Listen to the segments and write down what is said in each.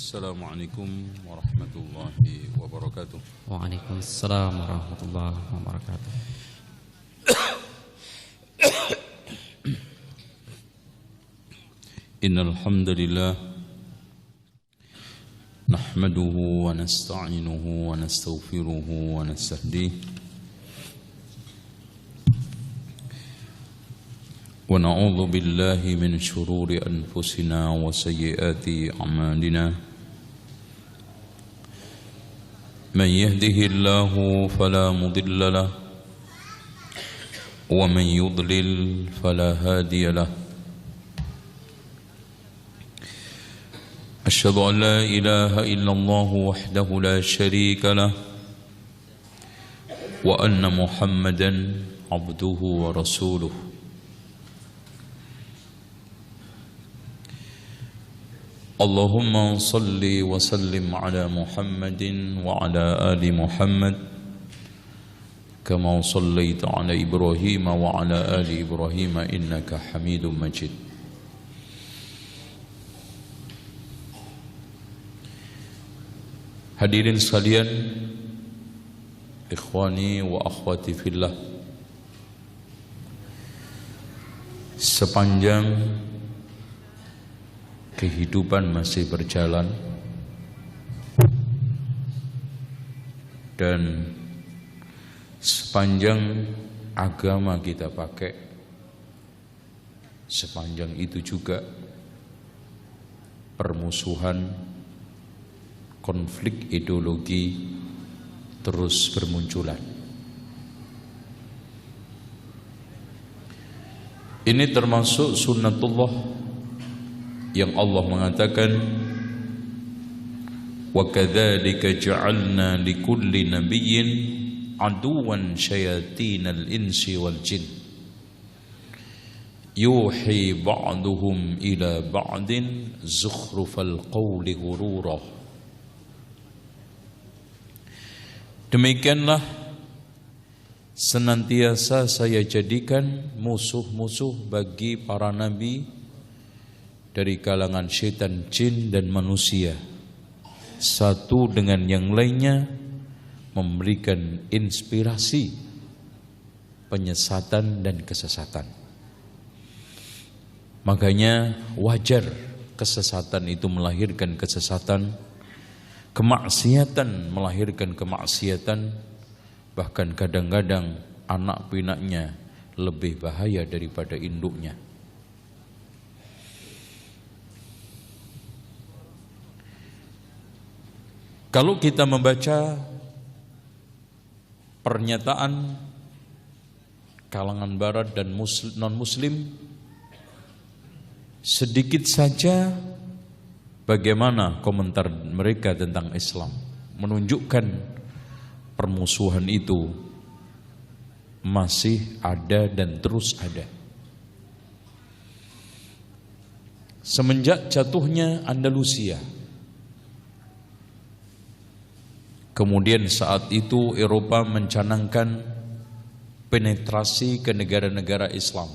Assalamualaikum warahmatullahi wabarakatuh. Waalaikumsalam warahmatullahi wabarakatuh. Innal hamdalillah nahmaduhu wa nasta'inuhu wa nastaghfiruhu wa nastahdihi wa na'udzu billahi min shururi anfusina wa sayyiati a'malina. من يهده الله فلا مضل له ومن يضلل فلا هادي له. أشهد أن لا إله إلا الله وحده لا شريك له وأن محمدا عبده ورسوله. اللهم صل وسلم على محمد وعلى آل محمد كما صليت على إبراهيم وعلى آل إبراهيم إنك حميد مجيد. Hadirin sekalian, ikhwani wa akhwati fillah, sepanjang kehidupan masih berjalan dan sepanjang agama kita pakai, sepanjang itu juga permusuhan, konflik ideologi terus bermunculan. Ini termasuk sunnatullah yang Allah mengatakan, wa kadzalika ja'alna likulli nabiyyin aduwan syayatinal insi wal jin yuhi ba'duhum ila ba'din zukhrufal qawli ghurura. Demikianlah senantiasa saya jadikan musuh-musuh bagi para nabi dari kalangan syaitan, jin dan manusia, satu dengan yang lainnya memberikan inspirasi penyesatan dan kesesatan. Makanya wajar kesesatan itu melahirkan kesesatan, kemaksiatan melahirkan kemaksiatan, bahkan kadang-kadang anak pinaknya lebih bahaya daripada induknya. Kalau kita membaca pernyataan kalangan barat dan non-muslim, sedikit saja bagaimana komentar mereka tentang Islam menunjukkan permusuhan itu masih ada dan terus ada. Semenjak jatuhnya Andalusia, kemudian saat itu Eropa mencanangkan penetrasi ke negara-negara Islam,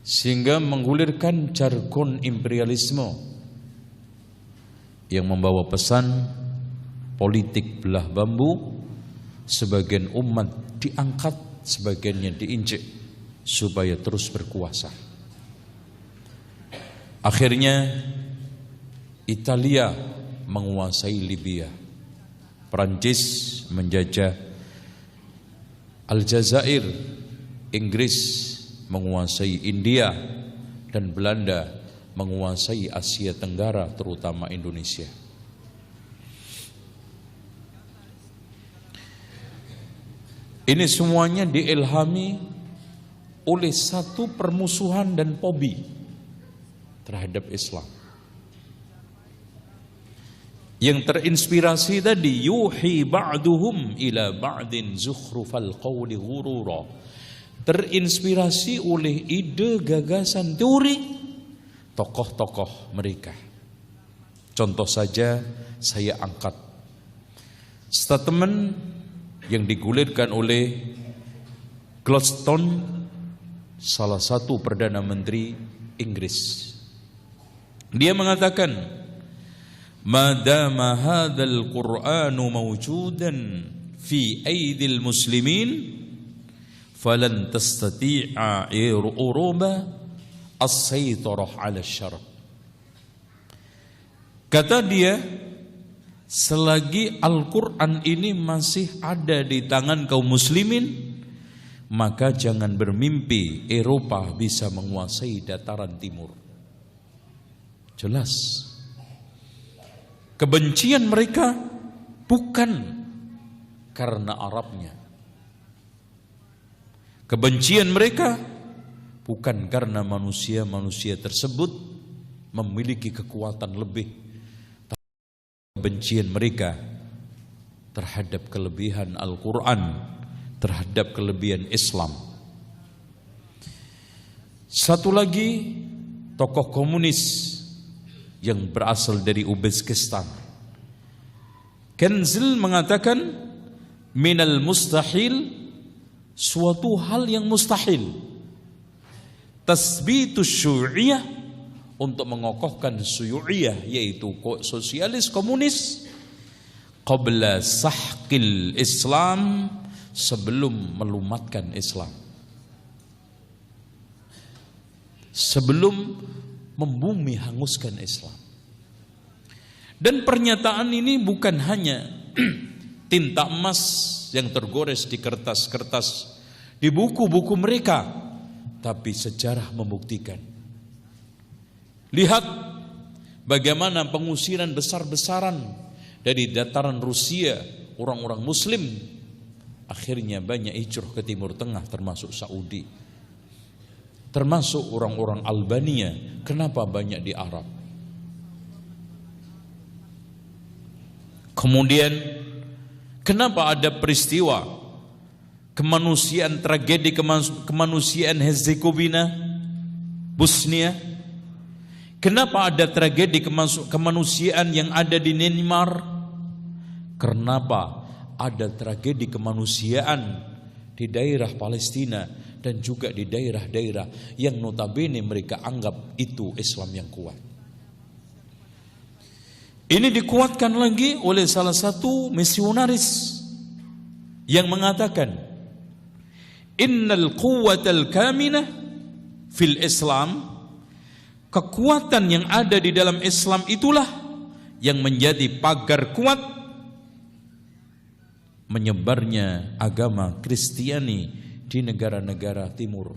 sehingga menggulirkan jargon imperialisme yang membawa pesan politik belah bambu. Sebagian umat diangkat, sebagiannya diinjek supaya terus berkuasa. Akhirnya Italia menguasai Libya, Perancis menjajah Aljazair, Inggris menguasai India, dan Belanda menguasai Asia Tenggara, terutama Indonesia. Ini semuanya diilhami oleh satu permusuhan dan fobi terhadap Islam, yang terinspirasi tadi yuhi ba'duhum ila ba'din zukhrufal qawli ghurura, terinspirasi oleh ide, gagasan, teori tokoh-tokoh mereka. Contoh saja saya angkat statement yang digulirkan oleh Gladstone, salah satu Perdana Menteri Inggris. Dia mengatakan, "Madama hadzal Qur'anu mawjudan fi aidil muslimin falan tastati'a uruba as-saytarah 'ala asy-syarq." Kata dia, selagi Al-Quran ini masih ada di tangan kaum muslimin, maka jangan bermimpi Eropa bisa menguasai dataran timur. Jelas, kebencian mereka bukan karena Arabnya. Kebencian mereka bukan karena manusia-manusia tersebut memiliki kekuatan lebih. Kebencian mereka terhadap kelebihan Al-Quran, terhadap kelebihan Islam. Satu lagi tokoh komunis yang berasal dari Uzbekistan, Kenzil, mengatakan, minal mustahil, suatu hal yang mustahil, tasbitus syu'iyah, untuk mengokohkan syu'iyah, yaitu sosialis komunis, qabla sahqil Islam, sebelum melumatkan Islam, sebelum membumi hanguskan Islam. Dan pernyataan ini bukan hanya tinta emas yang tergores di kertas-kertas di buku-buku mereka, tapi sejarah membuktikan. Lihat bagaimana pengusiran besar-besaran dari dataran Rusia, orang-orang Muslim akhirnya banyak hijrah ke Timur Tengah, termasuk Saudi, termasuk orang-orang Albania. Kenapa banyak di Arab? Kemudian kenapa ada peristiwa kemanusiaan, tragedi kemanusiaan Herzegovina, Bosnia? Kenapa ada tragedi kemanusiaan yang ada di Myanmar? Kenapa ada tragedi kemanusiaan di daerah Palestina dan juga di daerah-daerah yang notabene mereka anggap itu Islam yang kuat? Ini dikuatkan lagi oleh salah satu misionaris yang mengatakan, innal quwwatal kaminah fil Islam, kekuatan yang ada di dalam Islam itulah yang menjadi pagar kuat menyebarnya agama Kristiani di negara-negara timur.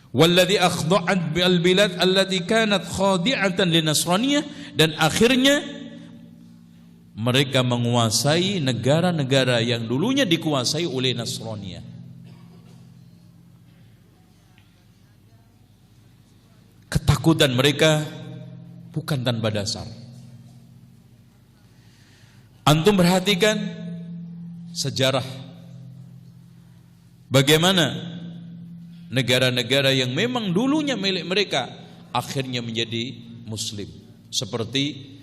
Walladzi akhda'at bil bilad allati kanat khadi'atan linasraniyah, dan akhirnya mereka menguasai negara-negara yang dulunya dikuasai oleh Nasraniyah. Ketakutan mereka bukan tanpa dasar. Antum perhatikan sejarah bagaimana negara-negara yang memang dulunya milik mereka akhirnya menjadi Muslim, seperti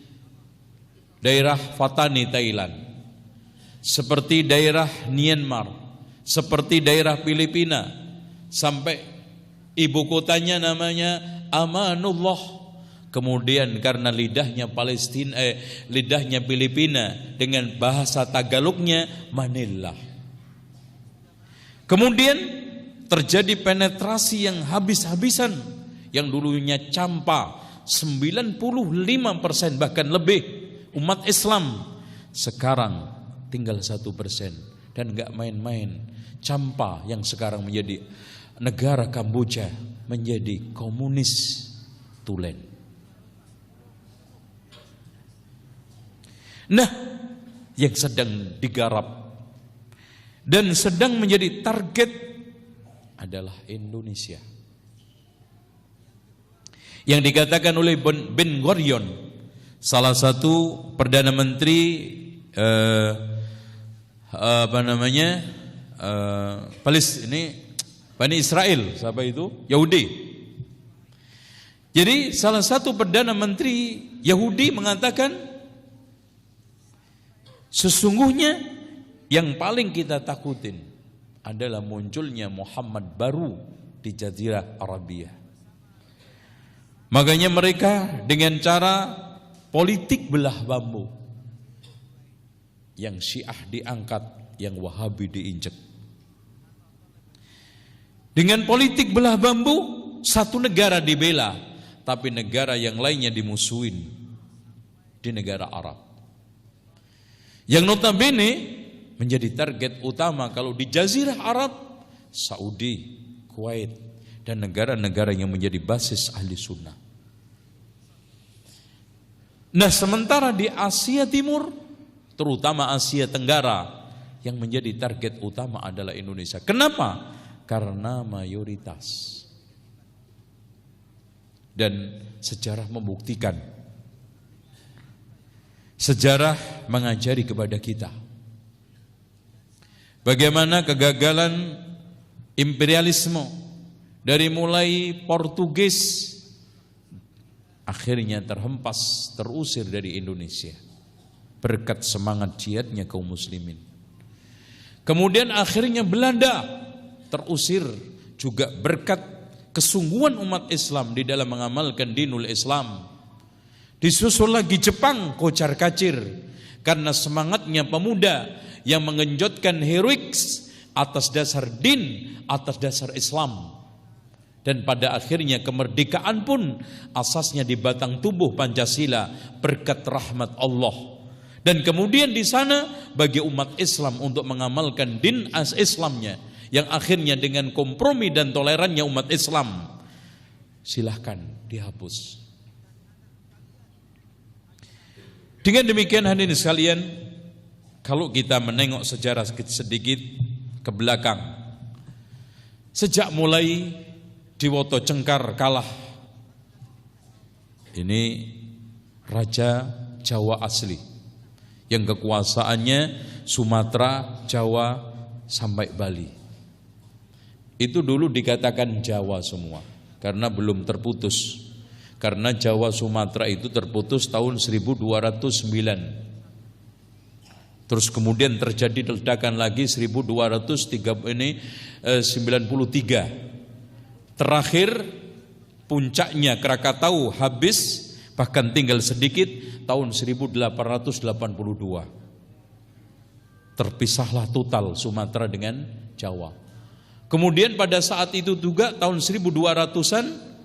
daerah Fatani Thailand, seperti daerah Myanmar, seperti daerah Filipina, sampai ibu kotanya namanya Amanullah. Kemudian karena lidahnya lidahnya Filipina dengan bahasa Tagalognya Manila. Kemudian terjadi penetrasi yang habis-habisan, yang dulunya campa 95% bahkan lebih umat Islam, sekarang tinggal 1%, dan enggak main-main. Campa yang sekarang menjadi negara Kamboja menjadi komunis tulen. Nah, yang sedang digarap dan sedang menjadi target adalah Indonesia. Yang dikatakan oleh Ben Gurion, salah satu perdana menteri Bani Israel, siapa itu? Yahudi. Jadi salah satu perdana menteri Yahudi mengatakan, sesungguhnya yang paling kita takutin adalah munculnya Muhammad baru di Jazirah Arabia. Makanya mereka dengan cara politik belah bambu. Yang Syiah diangkat, yang Wahabi diinjek. Dengan politik belah bambu, satu negara dibela, tapi negara yang lainnya dimusuhin di negara Arab. Yang notabene menjadi target utama kalau di Jazirah Arab, Saudi, Kuwait, dan negara-negara yang menjadi basis ahli sunnah. Nah, sementara di Asia Timur, terutama Asia Tenggara, yang menjadi target utama adalah Indonesia. Kenapa? Karena mayoritas. Dan sejarah membuktikan, sejarah mengajari kepada kita bagaimana kegagalan imperialisme dari mulai Portugis akhirnya terhempas, terusir dari Indonesia berkat semangat jihadnya kaum muslimin. Kemudian akhirnya Belanda terusir juga berkat kesungguhan umat Islam di dalam mengamalkan dinul Islam. Disusul lagi Jepang kocar kacir karena semangatnya pemuda yang mengenjotkan heroics atas dasar din, atas dasar Islam. Dan pada akhirnya kemerdekaan pun asasnya di batang tubuh Pancasila berkat rahmat Allah. Dan kemudian di sana bagi umat Islam untuk mengamalkan din as Islamnya, yang akhirnya dengan kompromi dan tolerannya umat Islam, silahkan dihapus. Dengan demikian hadirin sekalian, kalau kita menengok sejarah sedikit ke belakang, sejak mulai Diwoto Cengkar kalah, ini Raja Jawa asli yang kekuasaannya Sumatera, Jawa sampai Bali. Itu dulu dikatakan Jawa semua karena belum terputus. Karena Jawa Sumatera itu terputus tahun 1209. Terus kemudian terjadi ledakan lagi 1293. Terakhir puncaknya Krakatau habis, bahkan tinggal sedikit tahun 1882. Terpisahlah total Sumatera dengan Jawa. Kemudian pada saat itu juga tahun 1200-an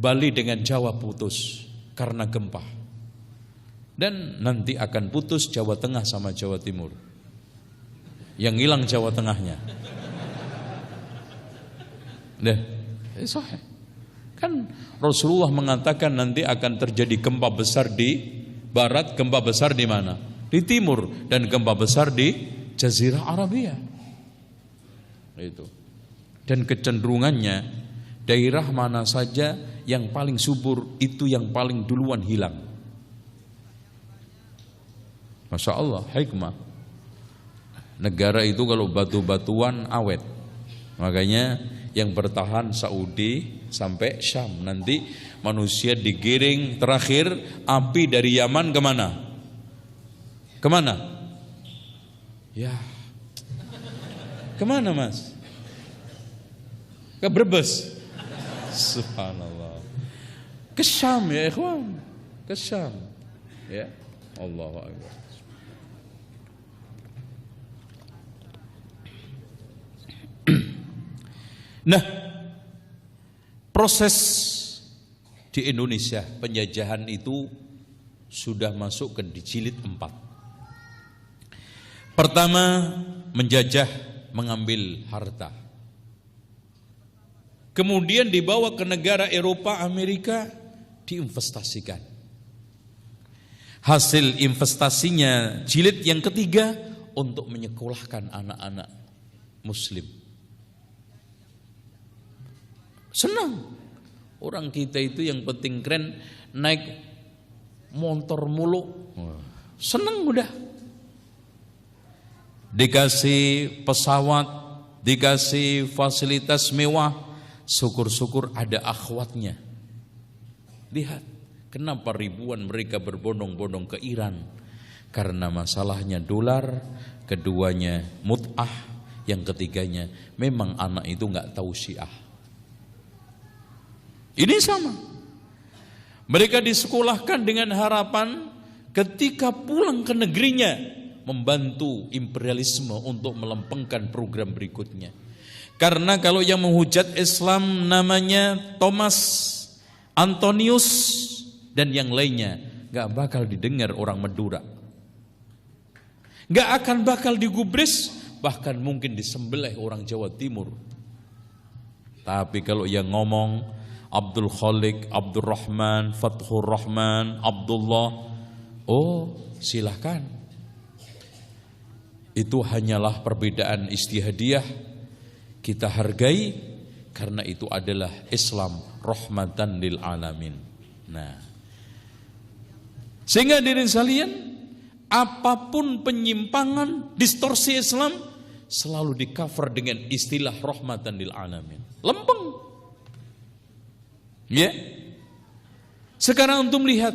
Bali dengan Jawa putus karena gempa. Dan nanti akan putus Jawa Tengah sama Jawa Timur. Yang hilang Jawa Tengahnya. Kan Rasulullah mengatakan nanti akan terjadi gempa besar di barat, gempa besar di mana? Di timur, dan gempa besar di Jazirah Arabia. Itu. Dan kecenderungannya daerah mana saja yang paling subur itu yang paling duluan hilang. Masya Allah, hikmah. Negara itu kalau batu-batuan awet. Makanya yang bertahan Saudi sampai Syam. Nanti manusia digiring terakhir api dari Yaman kemana? Kemana? Ya, kemana mas? Ke Brebes. Subhanallah. Ke Syam ya ikhwan. Ke Syam. Ya, Allahu Akbar. Nah, proses di Indonesia penjajahan itu sudah masuk ke jilid 4. Pertama, menjajah, mengambil harta. Kemudian dibawa ke negara Eropa, Amerika, diinvestasikan. Hasil investasinya jilid yang ketiga untuk menyekolahkan anak-anak muslim. Senang. Orang kita itu yang penting keren, naik motor mulu. Senang udah. Dikasih pesawat, dikasih fasilitas mewah. Syukur-syukur ada akhwatnya. Lihat, kenapa ribuan mereka berbondong-bondong ke Iran? Karena masalahnya dolar, keduanya mut'ah, yang ketiganya memang anak itu nggak tahu Syiah. Ini sama. Mereka disekolahkan dengan harapan ketika pulang ke negerinya membantu imperialisme untuk melempengkan program berikutnya. Karena kalau yang menghujat Islam namanya Thomas Antonius dan yang lainnya, gak bakal didengar orang Madura, gak akan bakal digubris, bahkan mungkin disembelih orang Jawa Timur. Tapi kalau yang ngomong Abdul Khalik, Abdul Rahman, Fathur Rahman, Abdullah, oh silahkan. Itu hanyalah perbedaan istihadiyah, kita hargai karena itu adalah Islam rahmatan lil alamin. Nah, sehingga diri sekalian, apapun penyimpangan, distorsi Islam selalu di cover dengan istilah rahmatan lil alamin. Lempeng. Ya. Sekarang untuk melihat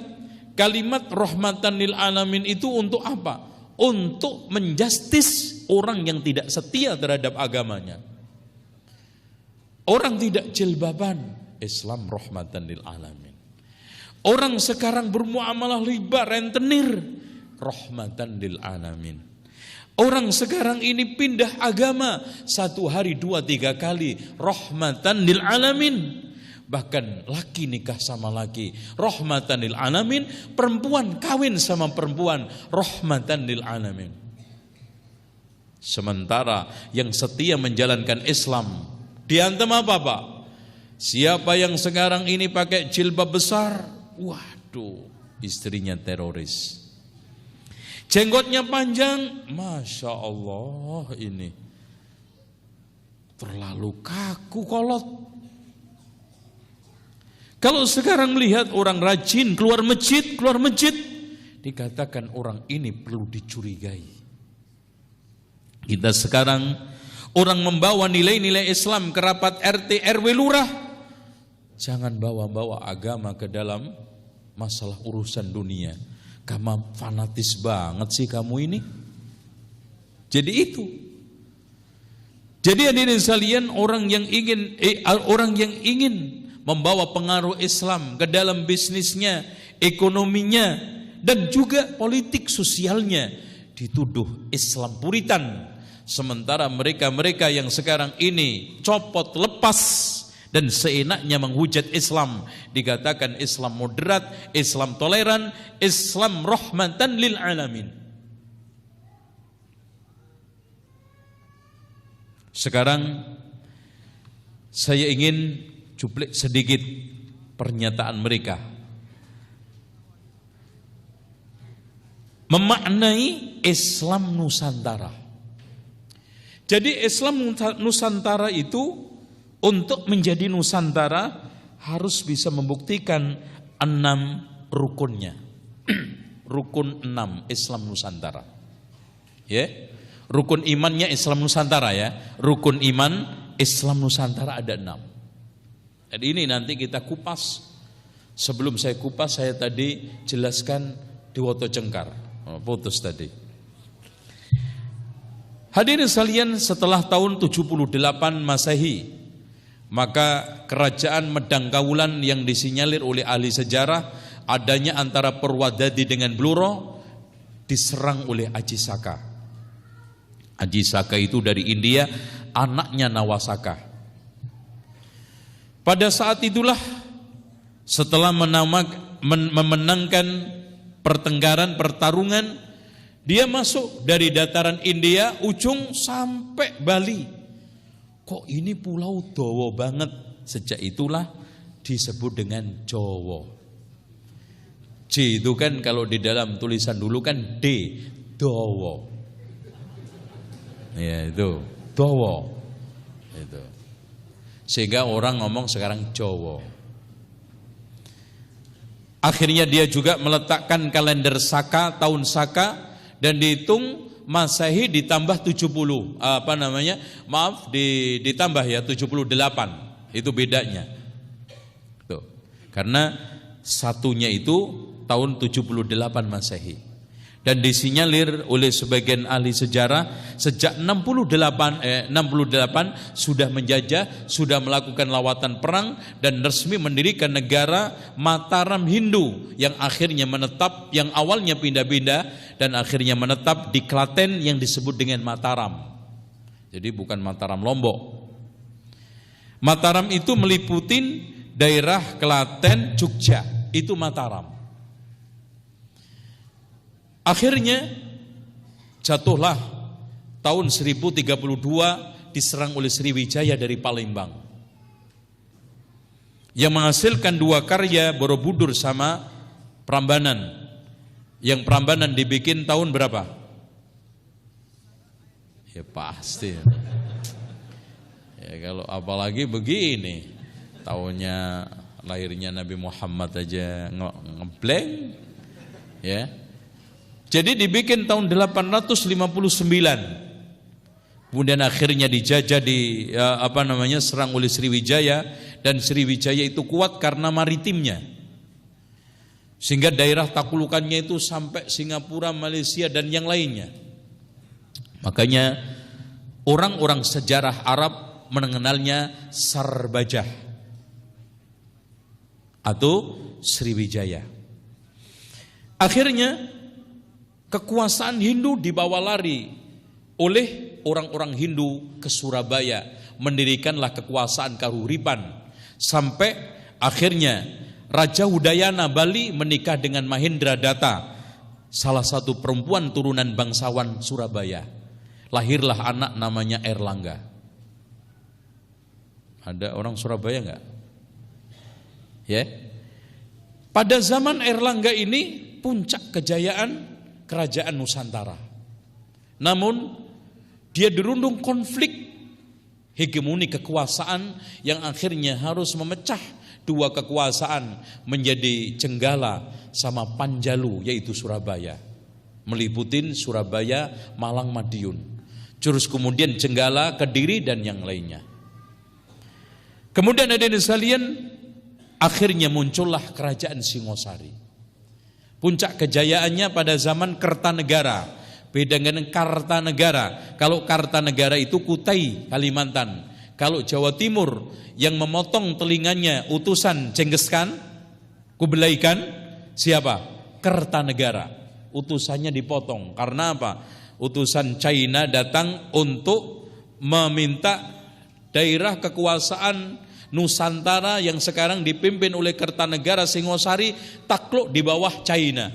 kalimat rahmatan lil alamin itu untuk apa? Untuk menjustis orang yang tidak setia terhadap agamanya. Orang tidak jilbaban, Islam rahmatan lil alamin. Orang sekarang bermuamalah riba, rentenir, rahmatan lil alamin. Orang sekarang ini pindah agama 1 hari 2, 3 kali, rahmatan lil alamin. Bahkan laki nikah sama laki, rahmatan lil alamin. Perempuan kawin sama perempuan, rahmatan lil alamin. Sementara yang setia menjalankan Islam diantem apa Pak? Siapa yang sekarang ini pakai jilbab besar, waduh, istrinya teroris. Jenggotnya panjang, Masya Allah, ini terlalu kaku kolot. Kalau sekarang melihat orang rajin keluar masjid, dikatakan orang ini perlu dicurigai. Kita sekarang orang membawa nilai-nilai Islam ke rapat RT RW lurah, jangan bawa-bawa agama ke dalam masalah urusan dunia. Kamu fanatis banget sih kamu ini. Jadi itu. Jadi hadirin sekalian, orang yang ingin membawa pengaruh Islam ke dalam bisnisnya, ekonominya, dan juga politik sosialnya, dituduh Islam Puritan. Sementara mereka-mereka yang sekarang ini copot lepas dan seenaknya menghujat Islam, dikatakan Islam moderat, Islam toleran, Islam rahmatan lil alamin. Sekarang saya ingin cuplik sedikit pernyataan mereka memaknai Islam Nusantara. Jadi Islam Nusantara itu, untuk menjadi Nusantara harus bisa membuktikan 6 rukunnya. Rukun 6 Islam Nusantara. Ya. Rukun imannya Islam Nusantara ya. Rukun iman Islam Nusantara ada 6. Dan ini nanti kita kupas. Sebelum saya kupas, saya tadi jelaskan di Woto Cengkar. Putus tadi. Hadirin sekalian, setelah tahun 78 Masehi, maka kerajaan Medang Kawulan yang disinyalir oleh ahli sejarah adanya antara Perwadadi dengan Bluro diserang oleh Aji Saka. Aji Saka itu dari India, anaknya Nawasaka. Pada saat itulah, setelah memenangkan pertarungan, dia masuk dari dataran India ujung sampai Bali. Kok ini pulau Dawa banget? Sejak itulah disebut dengan Jawa. J itu kan kalau di dalam tulisan dulu kan D, Dawa. Ya itu, Dawa. Itu. Sehingga orang ngomong sekarang Jawa. Akhirnya dia juga meletakkan kalender Saka, tahun Saka, dan dihitung Masehi ditambah 70, ditambah ya 78. Itu bedanya. Tuh. Karena satunya itu tahun 78 Masehi. Dan disinyalir oleh sebagian ahli sejarah sejak 68 sudah menjajah, sudah melakukan lawatan perang dan resmi mendirikan negara Mataram Hindu yang akhirnya menetap, yang awalnya pindah-pindah dan akhirnya menetap di Klaten yang disebut dengan Mataram. Jadi bukan Mataram Lombok. Mataram itu meliputi daerah Klaten, Jogja, itu Mataram. Akhirnya jatuhlah tahun 1032 diserang oleh Sriwijaya dari Palembang, yang menghasilkan dua karya, Borobudur sama Prambanan. Yang Prambanan dibikin tahun berapa? Ya pasti. Ya kalau apalagi begini, tahunnya lahirnya Nabi Muhammad aja ngeblank, ya. Jadi dibikin tahun 859. Kemudian akhirnya dijajah serang oleh Sriwijaya, dan Sriwijaya itu kuat karena maritimnya. Sehingga daerah taklukannya itu sampai Singapura, Malaysia dan yang lainnya. Makanya orang-orang sejarah Arab mengenalnya Sarbajah atau Sriwijaya. Akhirnya kekuasaan Hindu dibawa lari oleh orang-orang Hindu ke Surabaya, mendirikanlah kekuasaan Kahuripan, sampai akhirnya Raja Udayana Bali menikah dengan Mahendra Datta, salah satu perempuan turunan bangsawan Surabaya. Lahirlah anak namanya Airlangga. Ada orang Surabaya enggak? Ya. Pada zaman Airlangga ini puncak kejayaan kerajaan Nusantara. Namun dia dirundung konflik hegemoni kekuasaan yang akhirnya harus memecah dua kekuasaan menjadi Jenggala sama Panjalu, yaitu Surabaya. Meliputin Surabaya, Malang, Madiun. Terus kemudian Jenggala, Kediri dan yang lainnya. Kemudian hadirin sekalian, akhirnya muncullah kerajaan Singosari. Puncak kejayaannya pada zaman Kertanegara. Beda dengan Kartanegara. Kalau Kartanegara itu Kutai, Kalimantan. Kalau Jawa Timur yang memotong telinganya utusan Genghis Khan, Kublai Khan, siapa? Kertanegara. Utusannya dipotong. Karena apa? Utusan China datang untuk meminta daerah kekuasaan Nusantara yang sekarang dipimpin oleh Kertanegara Singosari takluk di bawah China.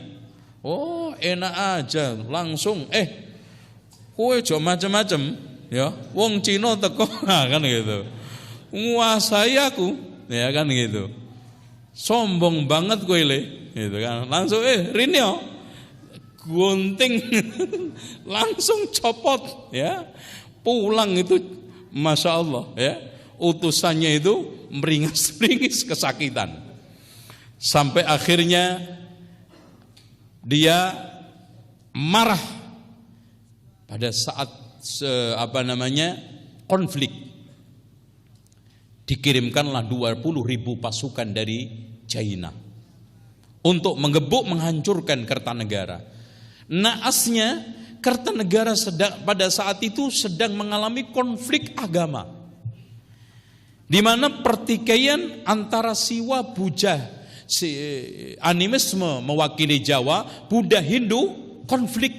Oh, enak aja, langsung kowe aja macam-macam, ya. Wong Cina teko kan gitu. Nguasai aku, ya kan gitu. Sombong banget kowe le, gitu kan. Langsung Rinio gunting langsung copot, ya. Pulang itu Masya Allah, ya. Utusannya itu meringis-meringis kesakitan. Sampai akhirnya dia marah pada saat konflik. Dikirimkanlah 20.000 pasukan dari China untuk menggebuk, menghancurkan Kertanegara. Naasnya Kertanegara pada saat itu sedang mengalami konflik agama, di mana pertikaian antara Siwa Buddha, animisme mewakili Jawa, Buddha Hindu, konflik.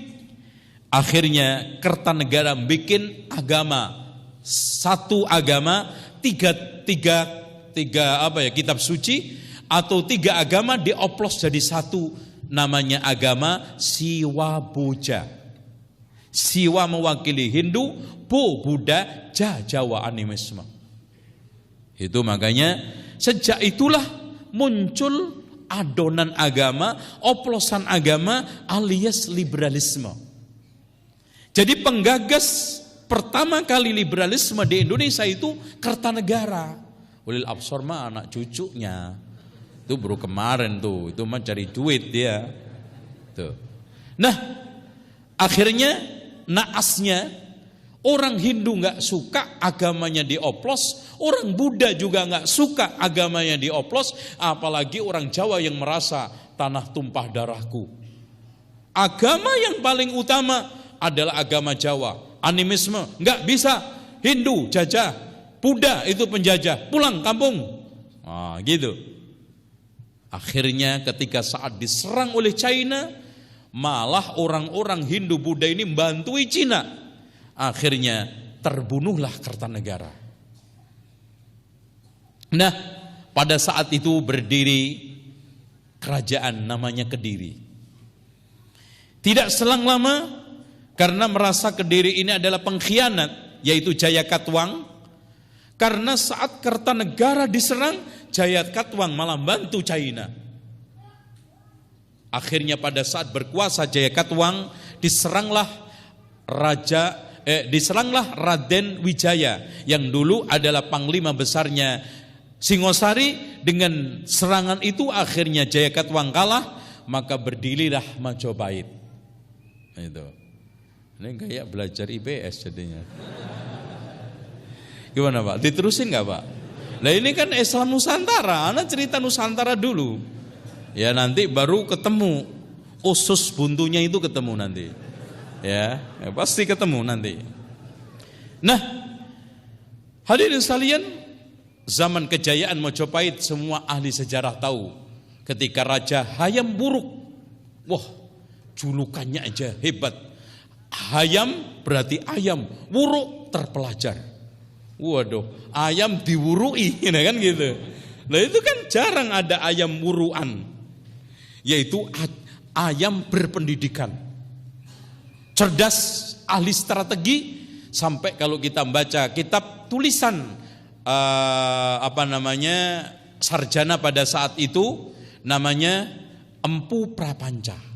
Akhirnya Kertanegara bikin agama, satu agama, tiga kitab suci atau tiga agama dioplos jadi satu, namanya agama Siwa Buddha. Siwa mewakili Hindu, Buddha, Jawa animisme. Itu makanya sejak itulah muncul adonan agama, oplosan agama alias liberalisme. Jadi penggagas pertama kali liberalisme di Indonesia itu Kertanegara. Ulil Absor mah anak cucunya. Itu baru kemarin tuh, itu mah cari duit dia. Tuh. Nah, akhirnya naasnya orang Hindu nggak suka agamanya dioplos, orang Buddha juga nggak suka agamanya dioplos, apalagi orang Jawa yang merasa tanah tumpah darahku. Agama yang paling utama adalah agama Jawa. Animisme, enggak bisa. Hindu jajah, Buddha itu penjajah, pulang kampung. Gitu. Akhirnya ketika saat diserang oleh China, malah orang-orang Hindu Buddha ini membantui Cina. Akhirnya terbunuhlah Kertanegara. Nah, pada saat itu berdiri kerajaan namanya Kediri. Tidak selang lama, karena merasa Kediri ini adalah pengkhianat, yaitu Jayakatwang. Karena saat Kertanegara diserang, Jayakatwang malah bantu China. Akhirnya pada saat berkuasa Jayakatwang, diseranglah Raden Wijaya yang dulu adalah panglima besarnya Singosari. Dengan serangan itu akhirnya Jayakatwang kalah, maka berdirilah Majapahit. Itu. Ini kayak belajar IPS jadinya. Gimana Pak? Diterusin nggak Pak? Nah ini kan Islam Nusantara, anak cerita Nusantara dulu. Ya nanti baru ketemu usus buntunya itu ketemu nanti. Ya pasti ketemu nanti. Nah, hadirin sekalian, zaman kejayaan Majapahit semua ahli sejarah tahu ketika Raja Hayam Wuruk. Wah, julukannya aja hebat. Hayam berarti ayam, wuruk terpelajar. Waduh, ayam diwurui, kan gitu. Nah itu kan jarang ada ayam wuruan, yaitu ayam berpendidikan, cerdas, ahli strategi. Sampai kalau kita baca kitab tulisan sarjana pada saat itu, namanya Empu Prapanca.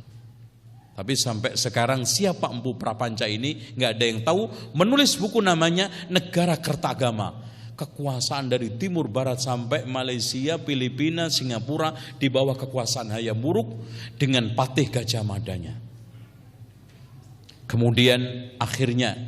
Tapi sampai sekarang siapa Empu Prapanca ini nggak ada yang tahu. Menulis buku namanya Negara Kertagama, kekuasaan dari timur barat sampai Malaysia, Filipina, Singapura di bawah kekuasaan Hayam Wuruk dengan Patih Gajah Madanya. Kemudian akhirnya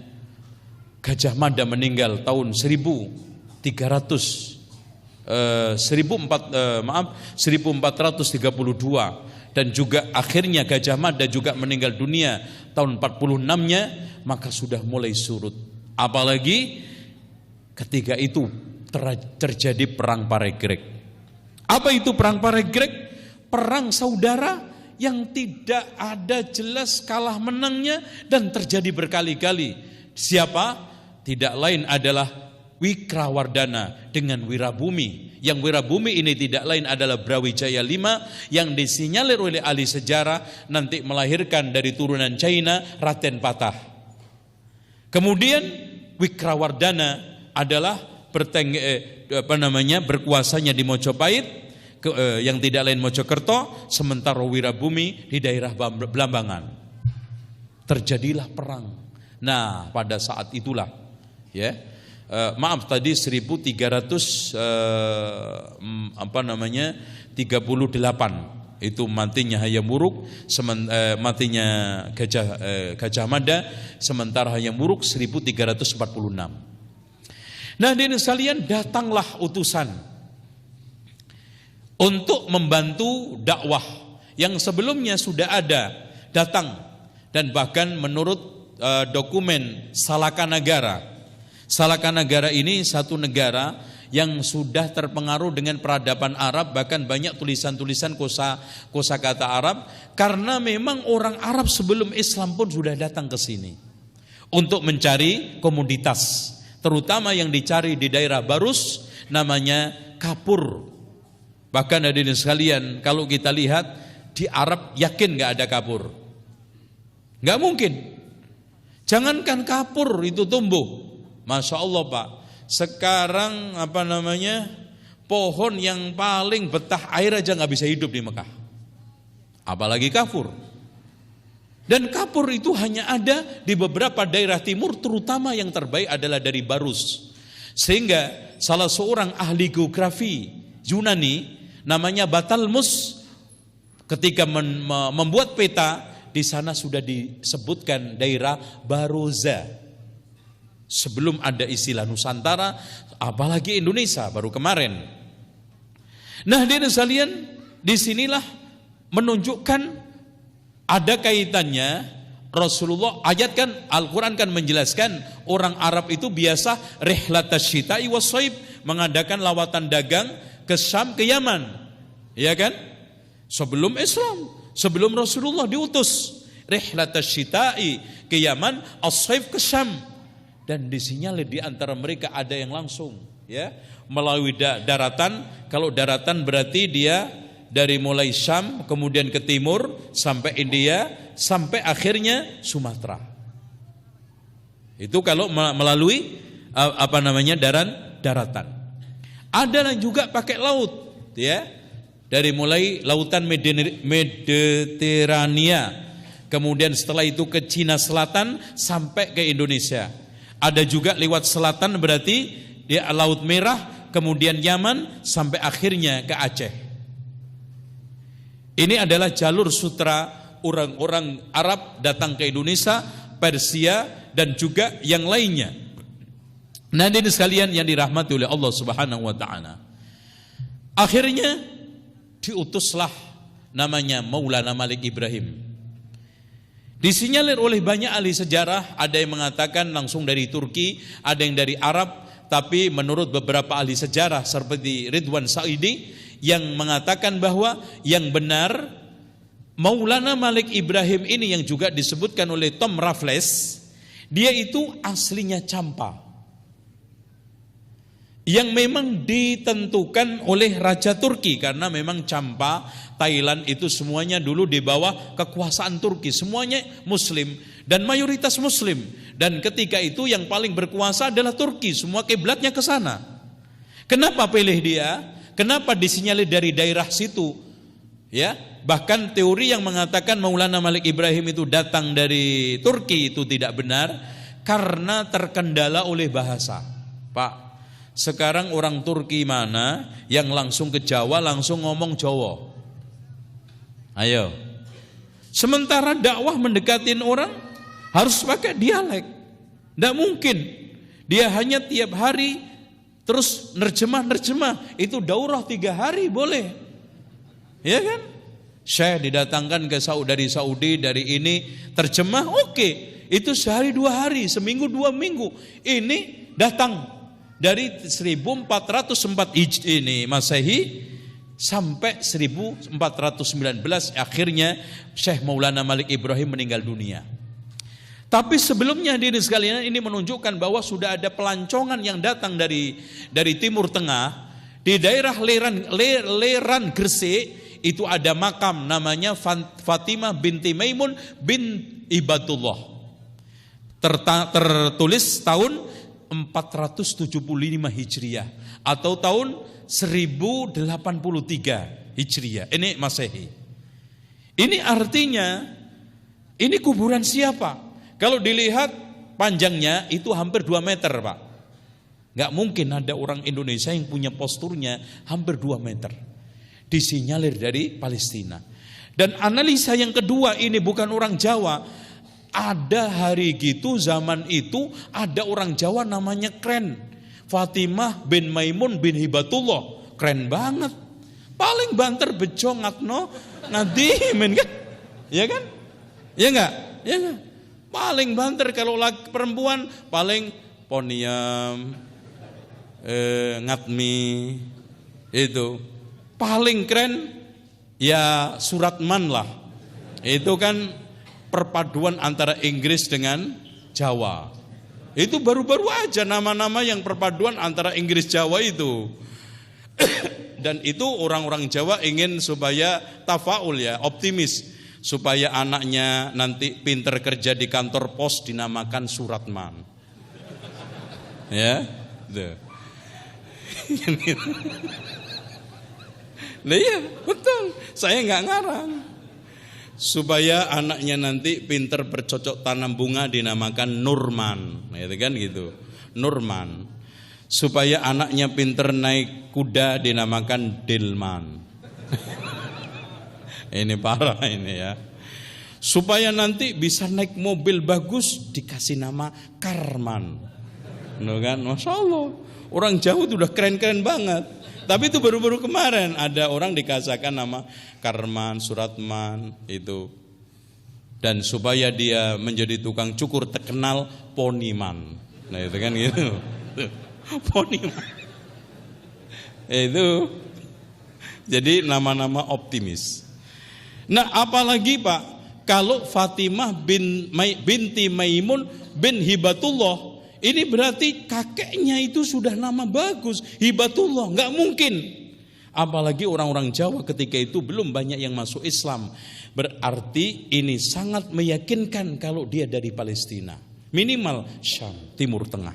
Gajah Mada meninggal tahun 1432. Dan juga akhirnya Gajah Mada juga meninggal dunia tahun 46-nya, maka sudah mulai surut. Apalagi ketika itu terjadi perang Paregreg. Apa itu perang Paregreg? Perang saudara yang tidak ada jelas kalah menangnya dan terjadi berkali-kali. Siapa? Tidak lain adalah Wikrawardhana dengan Wirabumi. Yang Wirabumi ini tidak lain adalah Brawijaya V yang disinyalir oleh ahli sejarah nanti melahirkan dari turunan China Raden Patah. Kemudian Wikrawardhana adalah berkuasanya di Mojopahit yang tidak lain Mojokerto, sementara Wirabumi di daerah Blambangan. Terjadilah perang. Nah, pada saat itulah tadi 1338 itu matinya Hayam Wuruk, matinya Gajah Mada, sementara Hayam Wuruk 1346. Nah, hadirin sekalian, datanglah utusan untuk membantu dakwah yang sebelumnya sudah ada datang, dan bahkan menurut dokumen Salakanagara. Salakanagara ini satu negara yang sudah terpengaruh dengan peradaban Arab, bahkan banyak tulisan-tulisan kosakata Arab, karena memang orang Arab sebelum Islam pun sudah datang ke sini untuk mencari komoditas, terutama yang dicari di daerah Barus namanya kapur. Bahkan hadirin sekalian, kalau kita lihat di Arab, yakin nggak ada kapur? Nggak mungkin. Jangankan kapur itu tumbuh. Masya Allah Pak, sekarang pohon yang paling betah air aja nggak bisa hidup di Mekah, apalagi kapur. Dan kapur itu hanya ada di beberapa daerah timur, terutama yang terbaik adalah dari Barus. Sehingga salah seorang ahli geografi Yunani namanya Batalmus, ketika membuat peta, di sana sudah disebutkan daerah Baroza. Sebelum ada istilah Nusantara, apalagi Indonesia baru kemarin. Nah, hadirin sekalian, disinilah menunjukkan Ada kaitannya, Rasulullah ayat kan, Al-Quran kan menjelaskan orang Arab itu biasa rihlatas syita'i wassaib, mengadakan lawatan dagang ke Syam, ke Yaman, ya kan? Sebelum Islam, sebelum Rasulullah diutus, rihlatas syita'i ke Yaman, as-saif ke Syam. Dan disinyalir di antara mereka ada yang langsung, ya, melalui daratan. Kalau daratan berarti dia dari mulai Syam kemudian ke timur sampai India sampai akhirnya Sumatera. Itu kalau melalui daratan. Ada yang juga pakai laut, ya, dari mulai lautan Mediterania, kemudian setelah itu ke Cina Selatan sampai ke Indonesia. Ada juga lewat selatan berarti dia Laut Merah, kemudian Yaman sampai akhirnya ke Aceh. Ini adalah jalur sutra orang-orang Arab datang ke Indonesia, Persia dan juga yang lainnya. Nah, ini sekalian yang dirahmati oleh Allah Subhanahu wa taala. Akhirnya diutuslah namanya Maulana Malik Ibrahim. Disinyalir oleh banyak ahli sejarah, ada yang mengatakan langsung dari Turki, ada yang dari Arab, tapi menurut beberapa ahli sejarah seperti Ridwan Saidi yang mengatakan bahwa yang benar Maulana Malik Ibrahim ini yang juga disebutkan oleh Tom Raffles, dia itu aslinya Champa, yang memang ditentukan oleh Raja Turki, karena memang Champa, Thailand itu semuanya dulu di bawah kekuasaan Turki, semuanya Muslim dan mayoritas Muslim. Dan ketika itu yang paling berkuasa adalah Turki, semua kiblatnya ke sana. Kenapa pilih dia? Kenapa disinyalir dari daerah situ? Ya, bahkan teori yang mengatakan Maulana Malik Ibrahim itu datang dari Turki itu tidak benar karena terkendala oleh bahasa. Pak, sekarang orang Turki mana yang langsung ke Jawa langsung ngomong Jawa? Ayo. Sementara dakwah mendekatin orang harus pakai dialek. Tidak mungkin. Dia hanya tiap hari terus nerjemah. Itu daurah 3 hari boleh. Ya kan? Syekh didatangkan ke dari Saudi, dari ini terjemah, oke. Itu sehari 2 hari, seminggu 2 minggu. Ini datang dari 1404 ini Masehi sampai 1419 akhirnya Syekh Maulana Malik Ibrahim meninggal dunia. Tapi sebelumnya diri sekalian ini menunjukkan bahwa sudah ada pelancongan yang datang dari Timur Tengah. Di daerah Leran Gresik itu ada makam namanya Fatimah binti Maimun bin Ibadullah. Tertulis tahun 475 Hijriah atau tahun 1083 Hijriah. Ini Masehi. Ini artinya ini kuburan siapa? Kalau dilihat panjangnya itu hampir 2 meter, Pak. Gak mungkin ada orang Indonesia yang punya posturnya hampir 2 meter. Disinyalir dari Palestina. Dan analisa yang kedua, ini bukan orang Jawa. Ada hari gitu zaman itu ada orang Jawa namanya keren. Fatimah bin Maimun bin Hibatullah, keren banget. Paling banter bejo ngakno ngadimin kan? Ya kan? Ya enggak? Ya enggak? Paling banter kalau laki perempuan paling poniam, ngatmi itu. Paling keren ya Suratman lah. Itu kan perpaduan antara Inggris dengan Jawa. Itu baru-baru aja nama-nama yang perpaduan antara Inggris Jawa itu. Dan itu orang-orang Jawa ingin supaya tafaul ya, optimis. Supaya anaknya nanti pinter kerja di kantor pos dinamakan Suratman. Ya, tuh. Nah iya, betul. Saya nggak ngarang. Supaya anaknya nanti pinter bercocok tanam bunga dinamakan Nurman, gitu kan gitu. Nurman. Supaya anaknya pinter naik kuda dinamakan Dilman. Ini parah ini ya. Supaya nanti bisa naik mobil bagus dikasih nama Karman. Loh kan, Masya Allah. Orang Jawa itu udah keren-keren banget. Tapi itu baru-baru kemarin ada orang dikasihkan nama Karman, Suratman itu. Dan supaya dia menjadi tukang cukur terkenal Poniman. Nah itu kan gitu. Poniman. Itu jadi nama-nama optimis. Nah apalagi Pak, kalau Fatimah binti Maimun bin Hibatullah, ini berarti kakeknya itu sudah nama bagus, Hibatullah, nggak mungkin. Apalagi orang-orang Jawa ketika itu belum banyak yang masuk Islam. Berarti ini sangat meyakinkan kalau dia dari Palestina. Minimal Syam, Timur Tengah.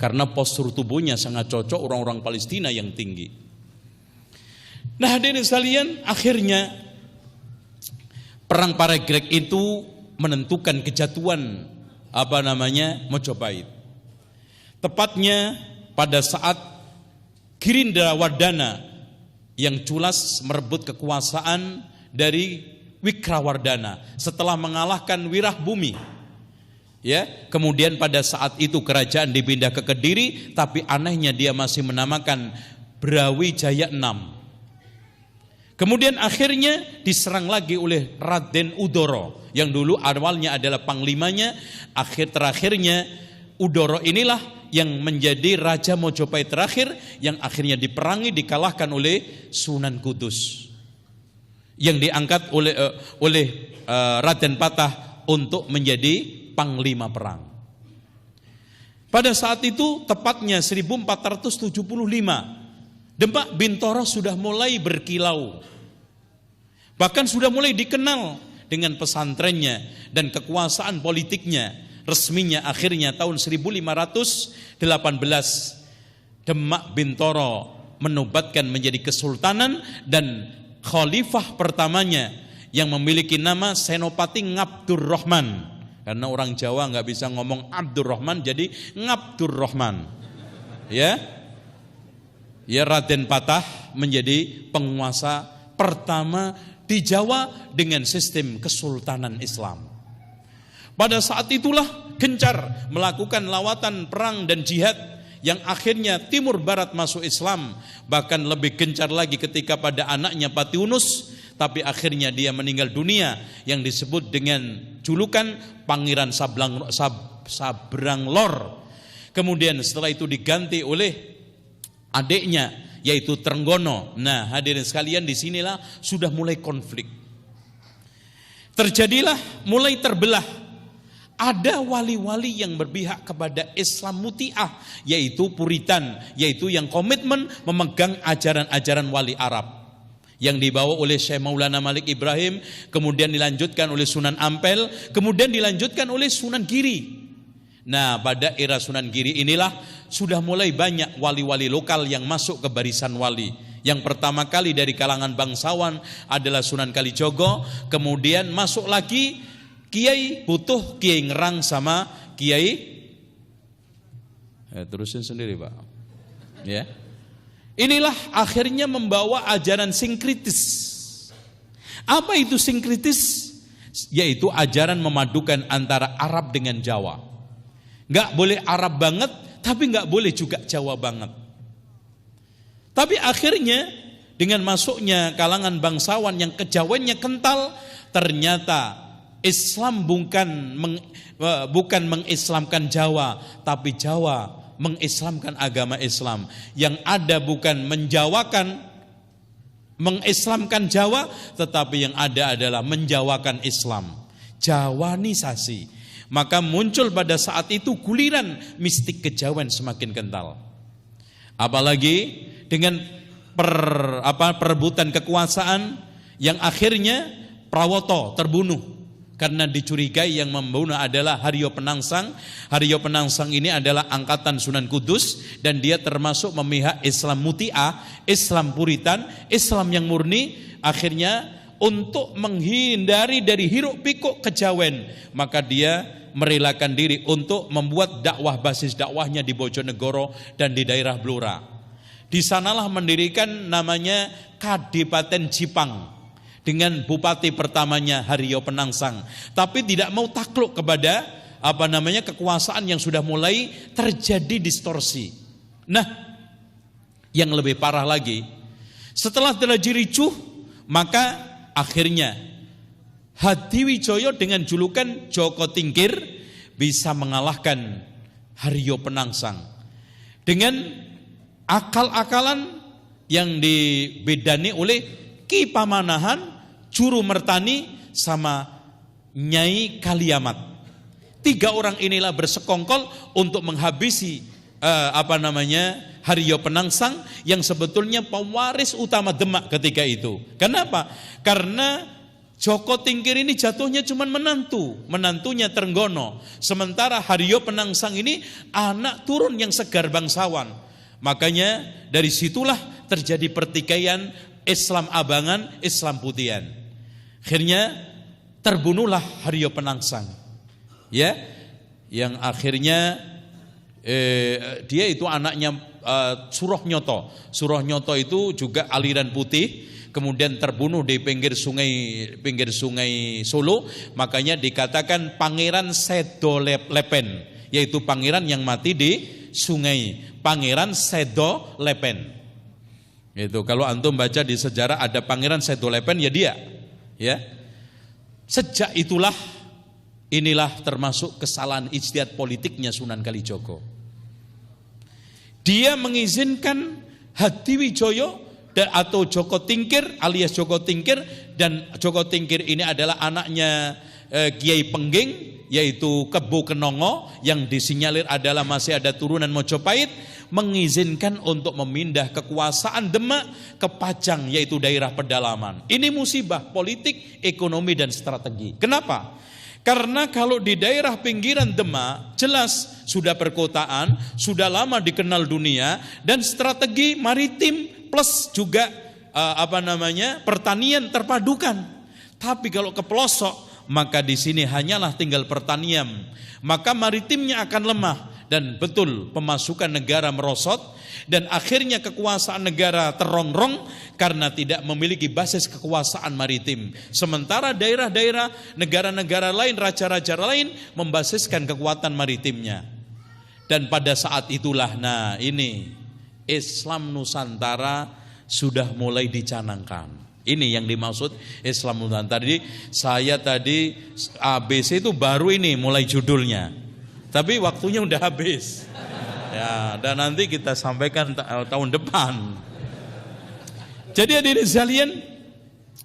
Karena postur tubuhnya sangat cocok orang-orang Palestina yang tinggi. Nah hadirin sekalian, akhirnya perang Paregreg itu menentukan kejatuhan Majapahit. Tepatnya pada saat Girindra Wardana yang culas merebut kekuasaan dari Wikrawardana setelah mengalahkan Wirahbumi. Ya, kemudian pada saat itu kerajaan dipindah ke Kediri, tapi anehnya dia masih menamakan Brawijaya VI. Kemudian akhirnya diserang lagi oleh Raden Udoro yang dulu awalnya adalah panglimanya, terakhirnya Udoro inilah yang menjadi Raja Majapahit terakhir yang akhirnya diperangi, dikalahkan oleh Sunan Kudus yang diangkat oleh Raden Patah untuk menjadi panglima perang. Pada saat itu tepatnya 1475 Demak Bintoro sudah mulai berkilau, bahkan sudah mulai dikenal dengan pesantrennya dan kekuasaan politiknya. Resminya akhirnya tahun 1518 Demak Bintoro menobatkan menjadi kesultanan dan khalifah pertamanya yang memiliki nama Senopati Ngabdurrahman. Karena orang Jawa nggak bisa ngomong Abdurrahman jadi Ngabdurrahman. Ya Raden Patah menjadi penguasa pertama di Jawa dengan sistem kesultanan Islam. Pada saat itulah gencar melakukan lawatan perang dan jihad yang akhirnya timur barat masuk Islam. Bahkan lebih gencar lagi ketika pada anaknya Patiunus, tapi akhirnya dia meninggal dunia yang disebut dengan julukan Pangeran Sabranglor. Kemudian setelah itu diganti oleh adiknya yaitu Trenggono. Nah hadirin sekalian, disinilah sudah mulai konflik. Terjadilah mulai terbelah. Ada wali-wali yang berpihak kepada Islam Muti'ah, yaitu Puritan, yaitu yang komitmen memegang ajaran-ajaran wali Arab yang dibawa oleh Syekh Maulana Malik Ibrahim, kemudian dilanjutkan oleh Sunan Ampel, kemudian dilanjutkan oleh Sunan Giri. Nah pada era Sunan Giri inilah sudah mulai banyak wali-wali lokal yang masuk ke barisan wali. Yang pertama kali dari kalangan bangsawan adalah Sunan Kalijogo, kemudian masuk lagi Kiai Butuh, Kiai Ngerang sama Kiai terusin sendiri Pak. Ya. Inilah akhirnya membawa ajaran sinkritis. Apa itu sinkritis? Yaitu ajaran memadukan antara Arab dengan Jawa. Enggak boleh Arab banget, tapi enggak boleh juga Jawa banget. Tapi akhirnya dengan masuknya kalangan bangsawan yang kejawennya kental, ternyata Islam bukan mengislamkan Jawa, tapi Jawa mengislamkan agama Islam. Yang ada bukan mengislamkan Jawa, tetapi yang ada adalah menjawakan Islam. Jawanisasi. Maka muncul pada saat itu guliran mistik kejawen semakin kental. Apalagi dengan perebutan kekuasaan yang akhirnya Prawoto terbunuh karena dicurigai yang membunuh adalah Haryo Penangsang. Haryo Penangsang ini adalah angkatan Sunan Kudus dan dia termasuk memihak Islam Muti'ah, Islam Puritan, Islam yang murni. Akhirnya untuk menghindari dari hiruk pikuk kejawen, maka dia merelakan diri untuk membuat dakwah, basis dakwahnya di Bojonegoro dan di daerah Blora. Di sanalah mendirikan namanya Kadipaten Jipang dengan bupati pertamanya Haryo Penangsang, tapi tidak mau takluk kepada kekuasaan yang sudah mulai terjadi distorsi. Nah, yang lebih parah lagi, setelah terjadi ricuh, maka akhirnya Hadiwijaya dengan julukan Joko Tingkir bisa mengalahkan Haryo Penangsang dengan akal-akalan yang dibedani oleh Ki Pamanahan, Juru Mertani, sama Nyai Kaliamat. 3 orang inilah bersekongkol untuk menghabisi Haryo Penangsang yang sebetulnya pewaris utama Demak ketika itu. Kenapa? Karena Joko Tingkir ini jatuhnya cuma menantunya Trenggono. Sementara Haryo Penangsang ini anak turun yang segar bangsawan. Makanya dari situlah terjadi pertikaian Islam Abangan, Islam Putihan. Akhirnya terbunuhlah Haryo Penangsang. Ya, yang akhirnya dia itu anaknya Suroh Nyoto. Suroh Nyoto itu juga aliran putih. Kemudian terbunuh di pinggir sungai Solo, makanya dikatakan Pangeran Sedo Lepen, yaitu pangeran yang mati di sungai, Pangeran Sedo Lepen. Itu kalau antum baca di sejarah ada Pangeran Sedo Lepen, ya dia. Ya. Sejak inilah termasuk kesalahan ijtihad politiknya Sunan Kalijogo. Dia mengizinkan Hadiwijaya atau Joko Tingkir alias Joko Tingkir, dan Joko Tingkir ini adalah anaknya Kiai Pengging, yaitu Kebo Kenongo, yang disinyalir adalah masih ada turunan Mojopahit, mengizinkan untuk memindah kekuasaan Demak ke Pajang, yaitu daerah pedalaman. Ini musibah politik, ekonomi, dan strategi. Kenapa? Karena kalau di daerah pinggiran Demak jelas sudah perkotaan, sudah lama dikenal dunia, dan strategi maritim plus juga pertanian terpadukan. Tapi kalau ke pelosok, maka di sini hanyalah tinggal pertanian, maka maritimnya akan lemah, dan betul pemasukan negara merosot, dan akhirnya kekuasaan negara terongrong karena tidak memiliki basis kekuasaan maritim. Sementara daerah-daerah negara-negara lain, raja-raja lain membasiskan kekuatan maritimnya. Dan pada saat itulah ini Islam Nusantara sudah mulai dicanangkan. Ini yang dimaksud Islam Nusantara. Jadi saya tadi ABC itu baru ini mulai judulnya, tapi waktunya udah habis. Ya, dan nanti kita sampaikan tahun depan. Jadi hadirin sekalian,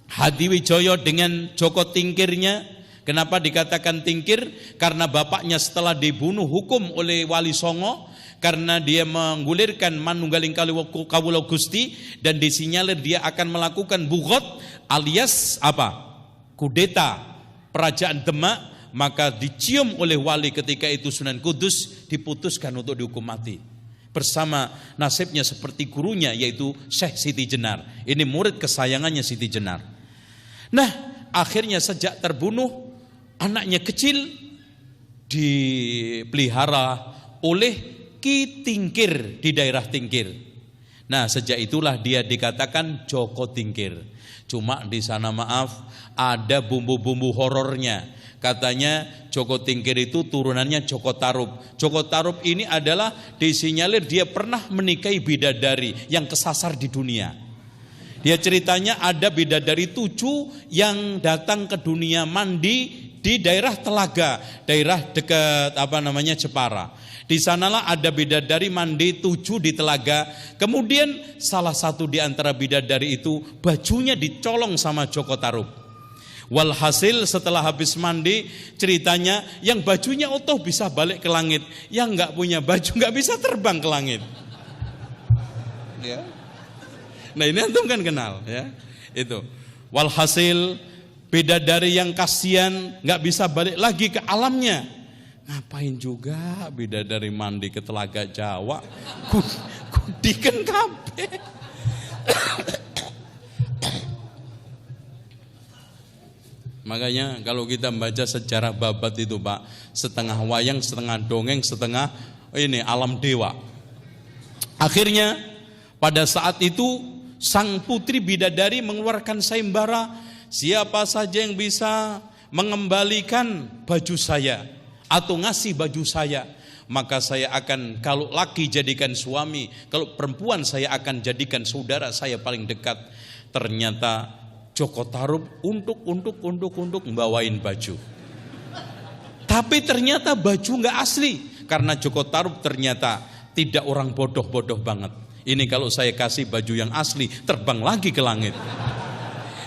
Hadiwijaya dengan Joko Tingkirnya, kenapa dikatakan Tingkir? Karena bapaknya setelah dibunuh hukum oleh Wali Songo karena dia menggulirkan Manunggaling Kawula Gusti, dan disinyalir dia akan melakukan bughot alias kudeta kerajaan Demak. Maka dicium oleh wali ketika itu Sunan Kudus, diputuskan untuk dihukum mati. Bersama nasibnya seperti gurunya, yaitu Syekh Siti Jenar. Ini murid kesayangannya Siti Jenar. Nah, akhirnya sejak terbunuh, anaknya kecil dipelihara oleh Ki Tingkir di daerah Tingkir. Nah, sejak itulah dia dikatakan Joko Tingkir. Cuma di sana maaf, ada bumbu-bumbu horornya. Katanya Joko Tingkir itu turunannya Joko Tarub. Joko Tarub ini adalah disinyalir dia pernah menikahi bidadari yang kesasar di dunia. Dia ceritanya ada bidadari 7 yang datang ke dunia mandi di daerah Telaga, daerah dekat Jepara. Di sanalah ada bidadari mandi 7 di Telaga. Kemudian salah satu di antara bidadari itu bajunya dicolong sama Joko Tarub. Walhasil setelah habis mandi, ceritanya yang bajunya utuh bisa balik ke langit, yang nggak punya baju nggak bisa terbang ke langit. Ya. Nah ini antum kan kenal ya itu. Walhasil bidadari yang kasihan nggak bisa balik lagi ke alamnya. Ngapain juga bidadari mandi ke Telaga Jawa, kudikan kabeh. Makanya kalau kita membaca sejarah Babat itu Pak, setengah wayang, setengah dongeng, setengah alam dewa. Akhirnya pada saat itu sang putri bidadari mengeluarkan sayembara, siapa saja yang bisa mengembalikan baju saya atau ngasih baju saya, maka saya akan, kalau laki jadikan suami, kalau perempuan saya akan jadikan saudara saya paling dekat. Ternyata Joko Tarub untuk membawain baju. Tapi ternyata baju nggak asli, karena Joko Tarub ternyata tidak orang bodoh-bodoh banget. Ini kalau saya kasih baju yang asli, terbang lagi ke langit.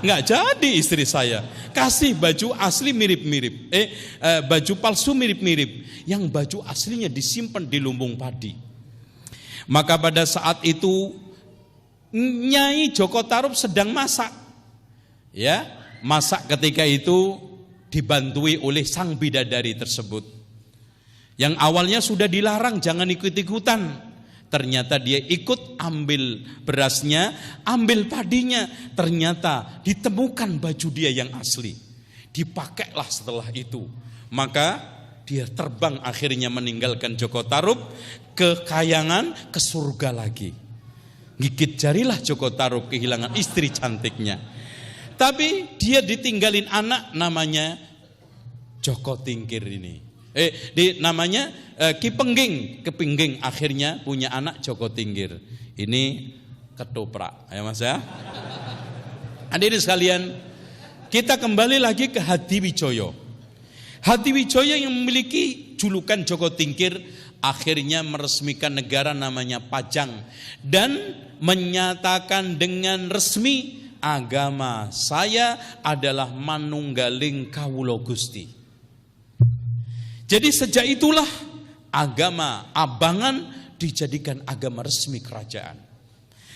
Nggak jadi istri saya. Kasih baju asli mirip-mirip. Baju palsu mirip-mirip. Yang baju aslinya disimpan di lumbung padi. Maka pada saat itu Nyai Joko Tarub sedang masak. Ya, masak ketika itu dibantui oleh sang bidadari tersebut. Yang awalnya sudah dilarang jangan ikut-ikutan. Ternyata dia ikut ambil berasnya, ambil padinya. Ternyata ditemukan baju dia yang asli. Dipakailah setelah itu. Maka dia terbang akhirnya meninggalkan Joko Tarub ke Kayangan, ke surga lagi. Gigit jarilah Joko Tarub kehilangan istri cantiknya. Tapi dia ditinggalin anak namanya Joko Tingkir ini. Namanya Ki Pengging akhirnya punya anak Joko Tingkir. Ini ketoprak, ya Mas ya. Hadirin sekalian, kita kembali lagi ke Hadiwijoyo. Hadiwijoyo yang memiliki julukan Joko Tingkir akhirnya meresmikan negara namanya Pajang dan menyatakan dengan resmi agama saya adalah manunggaling kawula Gusti. Jadi sejak itulah agama Abangan dijadikan agama resmi kerajaan.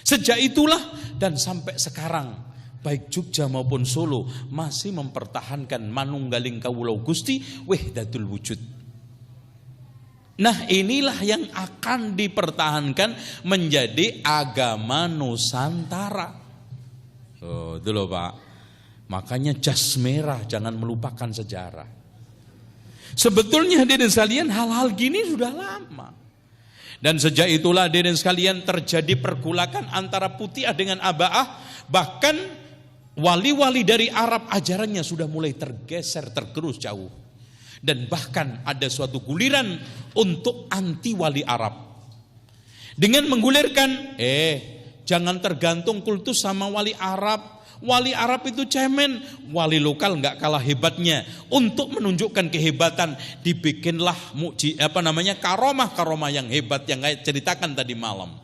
Sejak itulah dan sampai sekarang baik Jogja maupun Solo masih mempertahankan manunggaling kawula Gusti wahdatul wujud. Nah, inilah yang akan dipertahankan menjadi agama Nusantara. Itu loh Pak. Makanya jas merah, jangan melupakan sejarah. Sebetulnya hadirin sekalian hal-hal gini sudah lama. Dan sejak itulah hadirin sekalian terjadi pergulakan antara Putih dengan Abaah. Bahkan wali-wali dari Arab ajarannya sudah mulai tergeser, tergerus jauh. Dan bahkan ada suatu guliran untuk anti wali Arab. Dengan menggulirkan, jangan tergantung kultus sama wali Arab. Wali Arab itu cemen, wali lokal nggak kalah hebatnya. Untuk menunjukkan kehebatan, dibikinlah karomah yang hebat yang saya ceritakan tadi malam.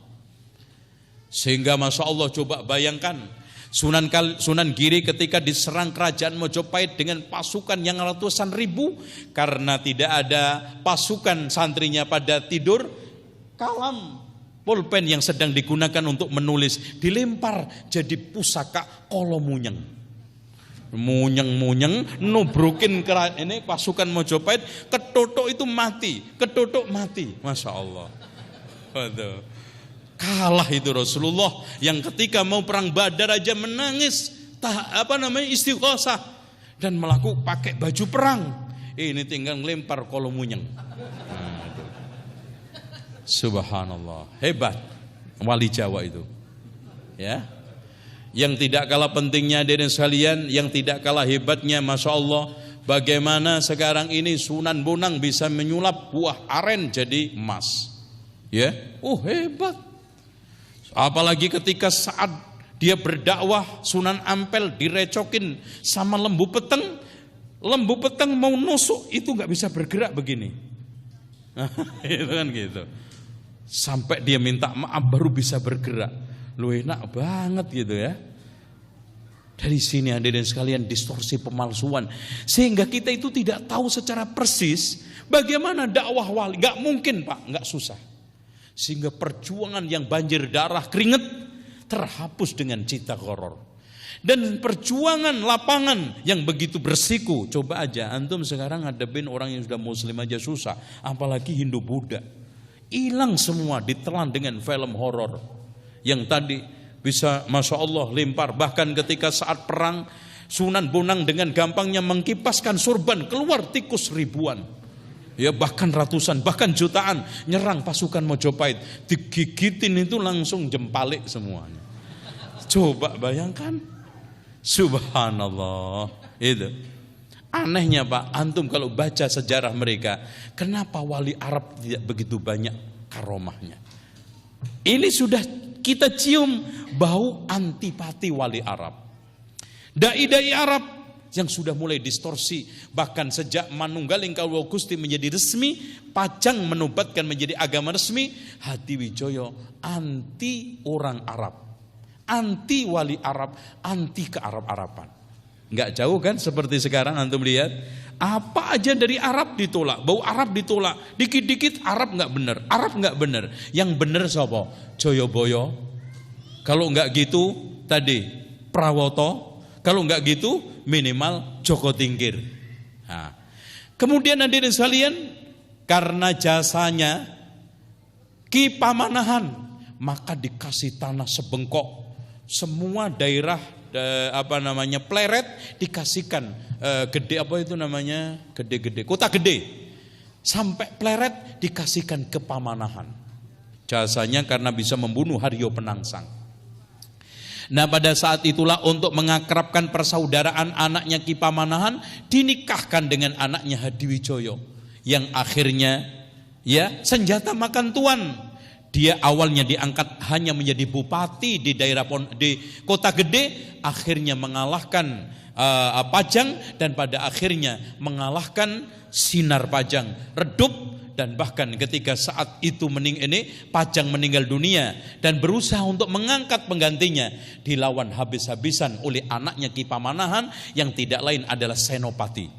Sehingga masya Allah coba bayangkan Sunan Giri ketika diserang kerajaan Mojopahit dengan pasukan yang ratusan ribu karena tidak ada pasukan santrinya pada tidur, kalam pulpen yang sedang digunakan untuk menulis dilempar jadi pusaka kolomunyeng. Munyeng nubrukin ini pasukan Mojopahit, ketotok itu mati, masya Allah. Waduh. Kalah itu Rasulullah yang ketika mau perang Badar aja menangis istighosah dan melakukan pakai baju perang. Ini tinggal ngelempar kolomunyeng. Subhanallah, hebat wali Jawa itu. Ya. Yang tidak kalah pentingnya hadirin sekalian, yang tidak kalah hebatnya masya Allah, bagaimana sekarang ini Sunan Bonang bisa menyulap buah aren jadi emas. Ya, hebat. Apalagi ketika saat dia berdakwah Sunan Ampel direcokin sama lembu peteng mau nusuk itu nggak bisa bergerak begini. Itu kan gitu. Sampai dia minta maaf baru bisa bergerak. Lu enak banget gitu ya. Dari sini hadirin sekalian distorsi pemalsuan sehingga kita itu tidak tahu secara persis bagaimana dakwah wali. Nggak mungkin Pak, nggak susah. Sehingga perjuangan yang banjir darah keringat terhapus dengan cita horor. Dan perjuangan lapangan yang begitu bersiku. Coba aja antum sekarang ngadepin orang yang sudah muslim aja susah, apalagi Hindu Buddha. Hilang semua ditelan dengan film horor. Yang tadi bisa masya Allah lempar. Bahkan ketika saat perang Sunan Bonang dengan gampangnya mengkipaskan sorban keluar tikus ribuan. Ya bahkan ratusan, bahkan jutaan nyerang pasukan Mojopahit. Digigitin itu langsung jempalik semuanya. Coba bayangkan. Subhanallah. Itu. Anehnya Pak, antum kalau baca sejarah mereka, kenapa wali Arab tidak begitu banyak karomahnya? Ini sudah kita cium bau antipati wali Arab. Dai-dai Arab yang sudah mulai distorsi, bahkan sejak Manunggaling Kawula Gusti menjadi resmi, Pajang menobatkan menjadi agama resmi, Hadiwijaya anti orang Arab, anti wali Arab, anti ke Arab-Araban. Enggak jauh kan seperti sekarang antum lihat, apa aja dari Arab ditolak, bau Arab ditolak, dikit-dikit Arab enggak benar, Arab enggak benar. Yang benar sapa? Joyoboyo. Kalau enggak gitu tadi Prawoto, kalau enggak gitu minimal Joko Tingkir. Nah, kemudian hadirin sekalian, karena jasanya Ki Pamanahan, maka dikasih tanah sebengkok. Semua daerah Pleret dikasihkan gede apa itu namanya? Gede-gede, kota gede. Sampai Pleret dikasihkan ke Pamanahan. Jasanya karena bisa membunuh Haryo Penangsang. Nah, pada saat itulah untuk mengakrabkan persaudaraan anaknya Ki Pamanahan dinikahkan dengan anaknya Hadiwijaya yang akhirnya senjata makan tuan. Dia awalnya diangkat hanya menjadi bupati di daerah di kota gede, akhirnya mengalahkan Pajang dan pada akhirnya mengalahkan Sinar Pajang, redup. Dan bahkan ketika saat itu Pajang meninggal dunia dan berusaha untuk mengangkat penggantinya, dilawan habis-habisan oleh anaknya Ki Pamanahan yang tidak lain adalah Senopati.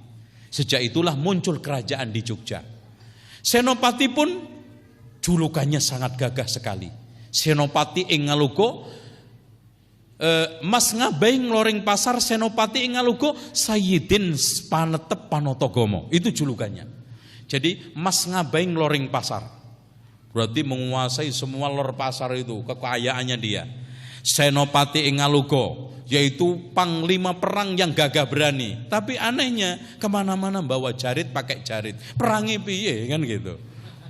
Sejak itulah muncul kerajaan di Jogja. Senopati pun julukannya sangat gagah sekali. Senopati ing Ngalugo, Mas Ngabaing Loring Pasar, Senopati ing Ngalugo Sayyidin Panetep Panotogomo. Itu julukannya. Jadi Mas Ngabaing Loring Pasar, berarti menguasai semua lor pasar itu, kekayaannya dia. Senopati ing Ngalugo, yaitu panglima perang yang gagah berani. Tapi anehnya kemana-mana bawa jarit, pakai jarit. Perangi piye kan gitu.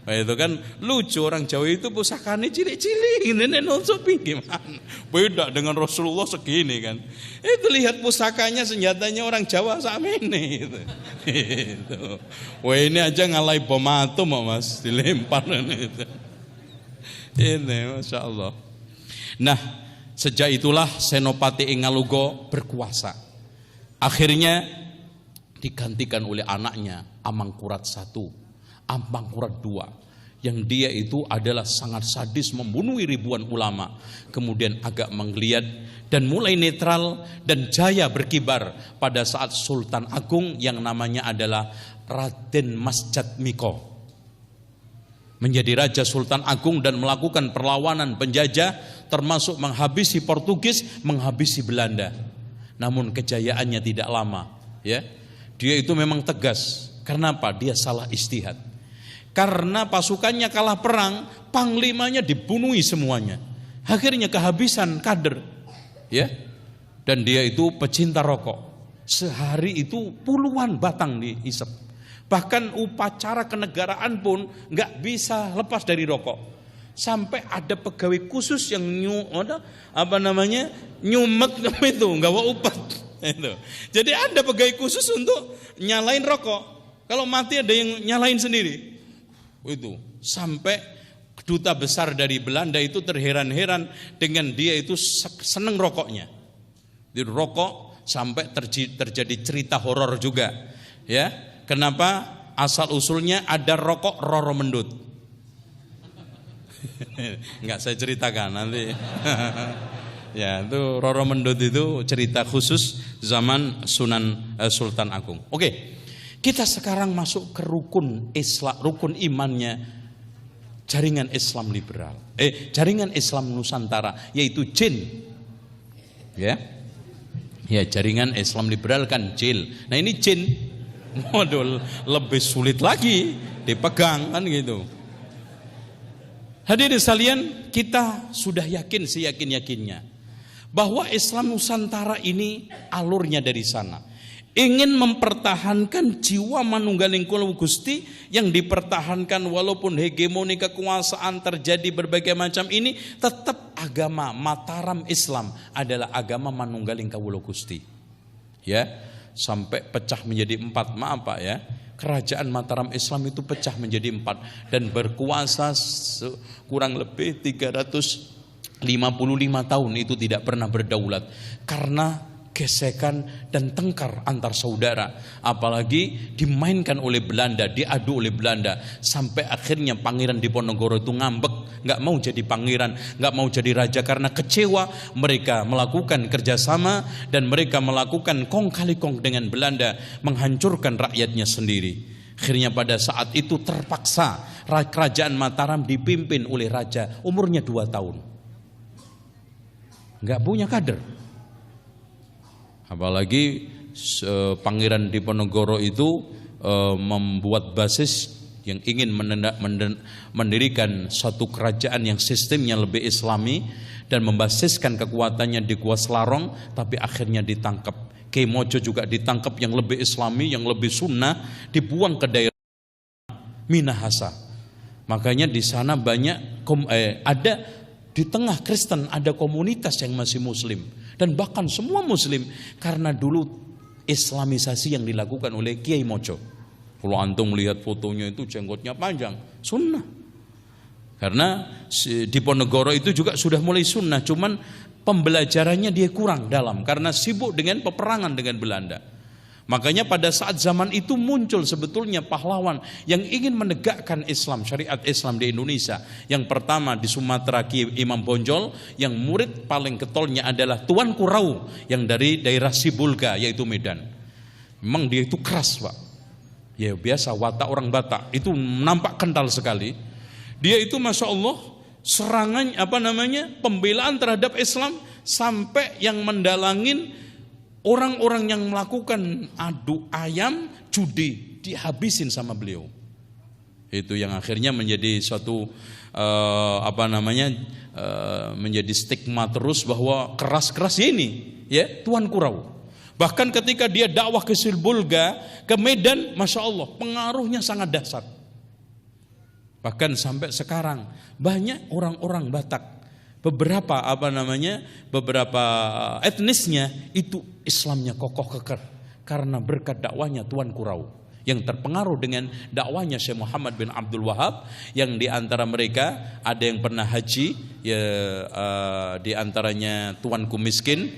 Nah, itu kan lucu, orang Jawa itu pusakanya cilik-cilik, nenek nusuk gimana? Beda dengan Rasulullah segini kan. Itu lihat pusakanya, senjatanya orang Jawa sama ini. Itu. Wah, ini aja ngalai bom atom Mas, dilempar itu. Ini Masya Allah. Nah, sejak itulah Senopati ing Ngalugo berkuasa. Akhirnya digantikan oleh anaknya Amangkurat I, Amangkurat II, yang dia itu adalah sangat sadis, membunuh ribuan ulama, kemudian agak menggeliat dan mulai netral dan jaya berkibar pada saat Sultan Agung yang namanya adalah Raden Mas Jatmiko menjadi Raja Sultan Agung dan melakukan perlawanan penjajah, termasuk menghabisi Portugis, menghabisi Belanda. Namun kejayaannya tidak lama, ya. Dia itu memang tegas. Karena apa? Dia salah istihad. Karena pasukannya kalah perang, panglimanya dibunuhi semuanya. Akhirnya kehabisan kader, ya. Dan dia itu pecinta rokok. Sehari itu puluhan batang dihisap. Bahkan upacara kenegaraan pun nggak bisa lepas dari rokok. Sampai ada pegawai khusus yang nyumet itu, nggak mau upat. Itu. Jadi ada pegawai khusus untuk nyalain rokok. Kalau mati ada yang nyalain sendiri. Itu sampai duta besar dari Belanda itu terheran-heran dengan dia itu seneng rokoknya. Di rokok sampai terjadi cerita horor juga, ya. Kenapa? Asal usulnya ada rokok Roro Mendut. Enggak saya ceritakan nanti. Ya, itu Roro Mendut itu cerita khusus zaman Sultan Agung. Oke. Kita sekarang masuk ke rukun Islam, rukun imannya jaringan Islam liberal, jaringan Islam Nusantara, yaitu JIN, ya, jaringan Islam liberal kan JIL. Nah ini JIN, modul lebih sulit lagi dipegang kan gitu. Hadirin sekalian, kita sudah yakin seyakin-yakinnya bahwa Islam Nusantara ini alurnya dari sana. Ingin mempertahankan jiwa Manunggaling Kula Gusti yang dipertahankan walaupun hegemoni kekuasaan terjadi berbagai macam ini, tetap agama Mataram Islam adalah agama Manunggaling Kawula Gusti. Ya, sampai pecah menjadi 4, maaf Pak ya. Kerajaan Mataram Islam itu pecah menjadi 4 dan berkuasa kurang lebih 355 tahun itu tidak pernah berdaulat karena gesekan dan tengkar antar saudara, apalagi dimainkan oleh Belanda, diadu oleh Belanda, sampai akhirnya Pangeran Diponegoro itu ngambek, nggak mau jadi pangeran, nggak mau jadi raja karena kecewa. Mereka melakukan kerjasama dan mereka melakukan kong kali kong dengan Belanda, menghancurkan rakyatnya sendiri. Akhirnya pada saat itu terpaksa kerajaan Mataram dipimpin oleh raja umurnya 2 tahun, nggak punya kader. Apalagi Pangeran Diponegoro itu membuat basis yang ingin mendirikan suatu kerajaan yang sistemnya lebih islami dan membasiskan kekuatannya di Gua Selarong, tapi akhirnya ditangkap. Kiai Mojo juga ditangkap, yang lebih islami, yang lebih sunnah, dibuang ke daerah Minahasa. Makanya di sana banyak ada di tengah Kristen ada komunitas yang masih Muslim dan bahkan semua Muslim, karena dulu Islamisasi yang dilakukan oleh Kiai Mojo. Kalau antum melihat fotonya itu jenggotnya panjang, sunnah. Karena Diponegoro itu juga sudah mulai sunnah, cuman pembelajarannya dia kurang dalam karena sibuk dengan peperangan dengan Belanda. Makanya pada saat zaman itu muncul sebetulnya pahlawan yang ingin menegakkan Islam, syariat Islam di Indonesia. Yang pertama di Sumatera Kiai Imam Bonjol, yang murid paling ketolnya adalah Tuan Kurau yang dari daerah Sibulga yaitu Medan. Memang dia itu keras, Pak. Ya biasa watak orang Batak itu nampak kental sekali. Dia itu Masya Allah serangan pembelaan terhadap Islam sampai yang mendalangin orang-orang yang melakukan adu ayam, judi, dihabisin sama beliau. Itu yang akhirnya menjadi suatu menjadi stigma terus bahwa keras-keras ini ya Tuan Kurau. Bahkan ketika dia dakwah ke Sibulga, ke Medan, Masya Allah pengaruhnya sangat dahsyat. Bahkan sampai sekarang banyak orang-orang Batak, beberapa etnisnya itu Islamnya kokoh kekar karena berkat dakwanya Tuan Kurau yang terpengaruh dengan dakwanya Syekh Muhammad bin Abdul Wahab, yang di antara mereka ada yang pernah haji ya, di antaranya tuanku miskin,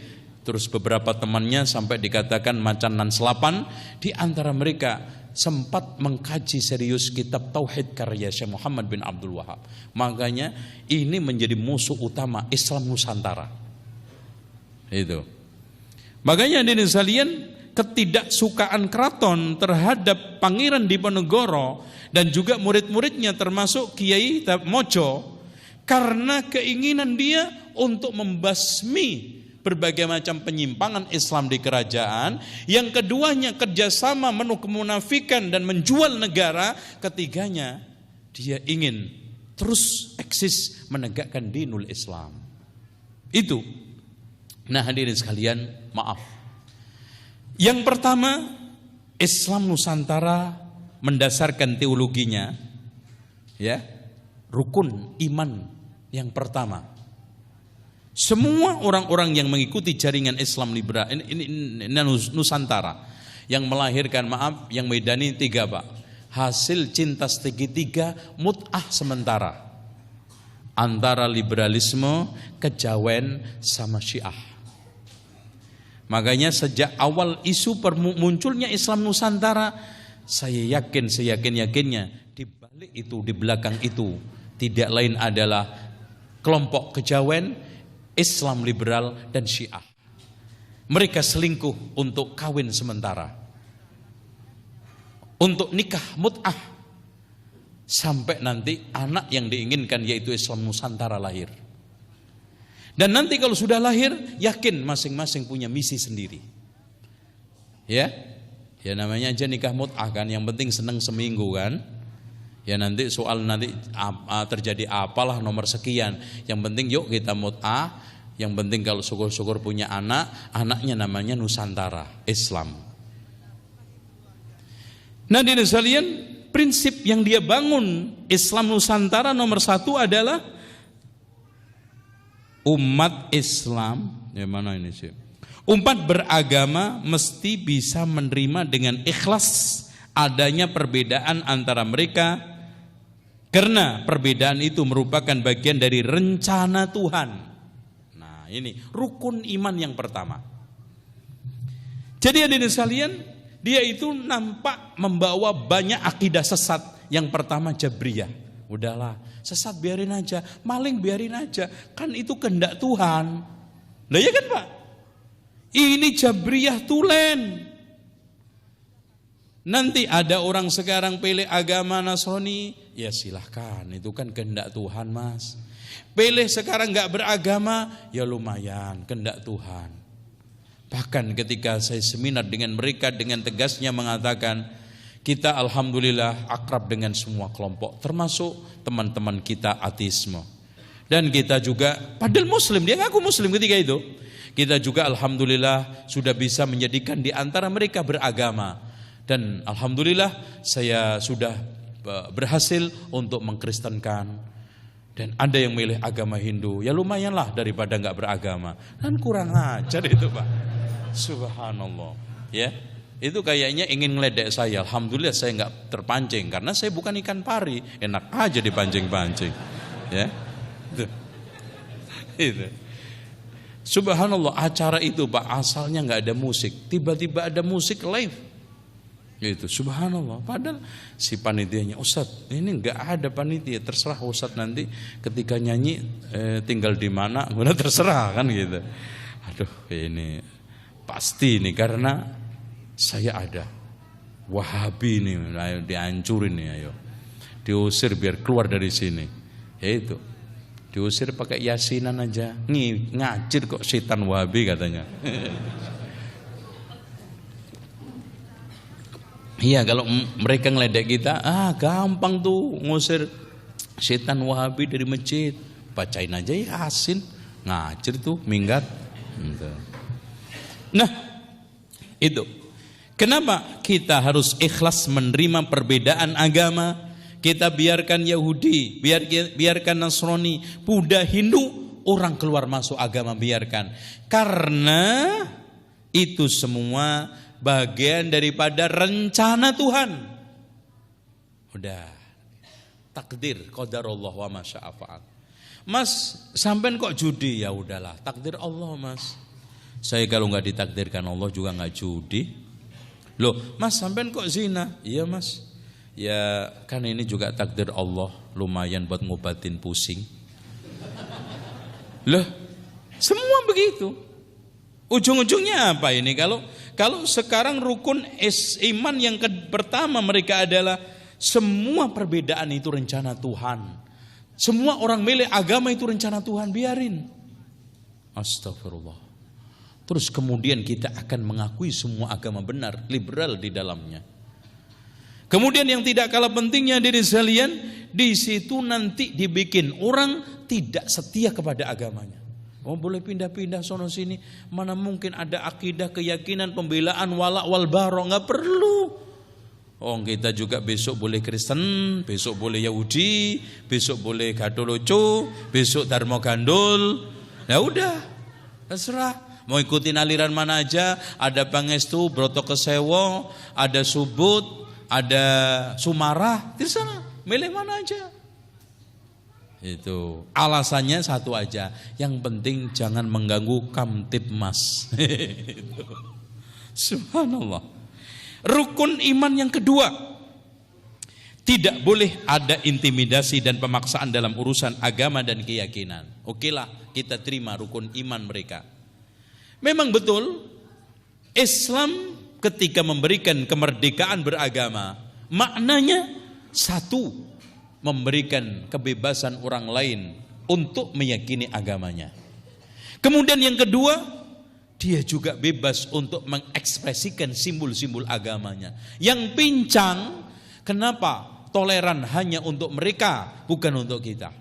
terus beberapa temannya sampai dikatakan macan nan selapan. Di antara mereka sempat mengkaji serius kitab Tauhid karya Syekh Muhammad bin Abdul Wahab. Makanya ini menjadi musuh utama Islam Nusantara. Itu. Makanya hadirin sekalian, ketidaksukaan keraton terhadap Pangeran Diponegoro dan juga murid-muridnya termasuk Kiai Mojo karena keinginan dia untuk membasmi berbagai macam penyimpangan Islam di kerajaan. Yang keduanya kerjasama menuh kemunafikan dan menjual negara. Ketiganya dia ingin terus eksis menegakkan dinul Islam. Itu. Nah hadirin sekalian, maaf. Yang pertama, Islam Nusantara mendasarkan teologinya ya, rukun iman yang pertama. Semua orang-orang yang mengikuti jaringan Islam liberal ini Nusantara yang melahirkan, yang medani 3 Pak. Hasil cinta segitiga mut'ah sementara antara liberalisme, kejawen sama Syiah. Makanya sejak awal isu munculnya Islam Nusantara, saya yakin seyakin-yakinnya di balik itu, di belakang itu tidak lain adalah kelompok kejawen, Islam liberal dan Syiah. Mereka selingkuh untuk kawin sementara, untuk nikah mut'ah, sampai nanti anak yang diinginkan yaitu Islam Nusantara lahir. Dan nanti kalau sudah lahir, yakin masing-masing punya misi sendiri. Ya namanya aja nikah mut'ah kan, yang penting seneng seminggu kan. Ya nanti soal nanti terjadi apalah nomor sekian, yang penting yuk kita mut'ah. Yang penting kalau syukur-syukur punya anak, anaknya namanya Nusantara Islam. Nah di sekalian, prinsip yang dia bangun Islam Nusantara nomor 1 adalah umat Islam, ya mana ini sih? Umat beragama mesti bisa menerima dengan ikhlas adanya perbedaan antara mereka, karena perbedaan itu merupakan bagian dari rencana Tuhan. Nah, ini rukun iman yang pertama. Jadi hadirin sekalian, dia itu nampak membawa banyak akidah sesat. Yang pertama Jabriyah. Udahlah, sesat biarin aja, maling biarin aja, kan itu kehendak Tuhan. Lah ya kan Pak? Ini Jabriyah tulen. Nanti ada orang sekarang pilih agama Nasrani, ya silahkan, itu kan kehendak Tuhan Mas. Pilih sekarang gak beragama, ya lumayan, kehendak Tuhan. Bahkan ketika saya seminar dengan mereka, dengan tegasnya mengatakan, kita alhamdulillah akrab dengan semua kelompok, termasuk teman-teman kita ateisme. Dan kita juga, padahal muslim, dia ngaku muslim ketika itu. Kita juga alhamdulillah sudah bisa menjadikan di antara mereka beragama. Dan alhamdulillah saya sudah berhasil untuk mengkristenkan. Dan ada yang milih agama Hindu, ya lumayanlah daripada gak beragama. Dan kurang ajar itu Pak. Subhanallah. Ya, itu kayaknya ingin ngeledek saya. Alhamdulillah saya nggak terpancing karena saya bukan ikan pari. Enak aja dipancing-pancing. Ya, itu. Subhanallah, acara itu Pak asalnya nggak ada musik, tiba-tiba ada musik live. Itu subhanallah. Padahal si panitianya, Ustadz ini nggak ada panitia, terserah Ustadz nanti ketika nyanyi tinggal di mana, guna terserah kan gitu. Aduh ini pasti nih karena saya ada Wahabi nih, ayo dihancurin nih, ayo diusir biar keluar dari sini. Ya itu, diusir pakai yasinan aja, ngajir kok setan Wahabi katanya. Iya kalau mereka ngeledek kita, gampang tuh ngusir setan Wahabi dari masjid, bacain aja Yasin, ngajir tuh minggat. Nah, itu. Kenapa kita harus ikhlas menerima perbedaan agama? Kita biarkan Yahudi, biarkan Nasrani, Buddha, Hindu, orang keluar masuk agama biarkan. Karena itu semua bagian daripada rencana Tuhan. Udah. Takdir qadarullah wa masya'a fa'al. Mas, sampean kok judi? Ya udahlah, takdir Allah Mas. Saya kalau nggak ditakdirkan Allah juga nggak judi. Loh, Mas sampean kok zina? Iya Mas. Ya kan ini juga takdir Allah, lumayan buat ngobatin pusing. Loh, semua begitu. Ujung-ujungnya apa ini? Kalau sekarang rukun iman yang pertama mereka adalah semua perbedaan itu rencana Tuhan. Semua orang milih agama itu rencana Tuhan, biarin. Astagfirullah. Terus kemudian kita akan mengakui semua agama benar, liberal di dalamnya. Kemudian yang tidak kalah pentingnya diri sekalian, di situ nanti dibikin orang tidak setia kepada agamanya. Oh boleh pindah-pindah sono sini, mana mungkin ada akidah, keyakinan, pembelaan, wala wal bara, nggak perlu. Oh kita juga besok boleh Kristen, besok boleh Yahudi, besok boleh Gatoloco, besok Dharma Gandul. Ya udah, terserah. Mau ikutin aliran mana aja, ada Pangestu, Broto Kesewo, ada Subut, ada Sumarah, terserah, milih mana aja. Itu alasannya satu aja, yang penting jangan mengganggu Kamtibmas. Subhanallah. Rukun iman yang kedua, tidak boleh ada intimidasi dan pemaksaan dalam urusan agama dan keyakinan. Okelah, kita terima rukun iman mereka. Memang betul Islam ketika memberikan kemerdekaan beragama, maknanya satu, memberikan kebebasan orang lain untuk meyakini agamanya. Kemudian yang kedua, dia juga bebas untuk mengekspresikan simbol-simbol agamanya. Yang pincang, kenapa toleran hanya untuk mereka, bukan untuk kita?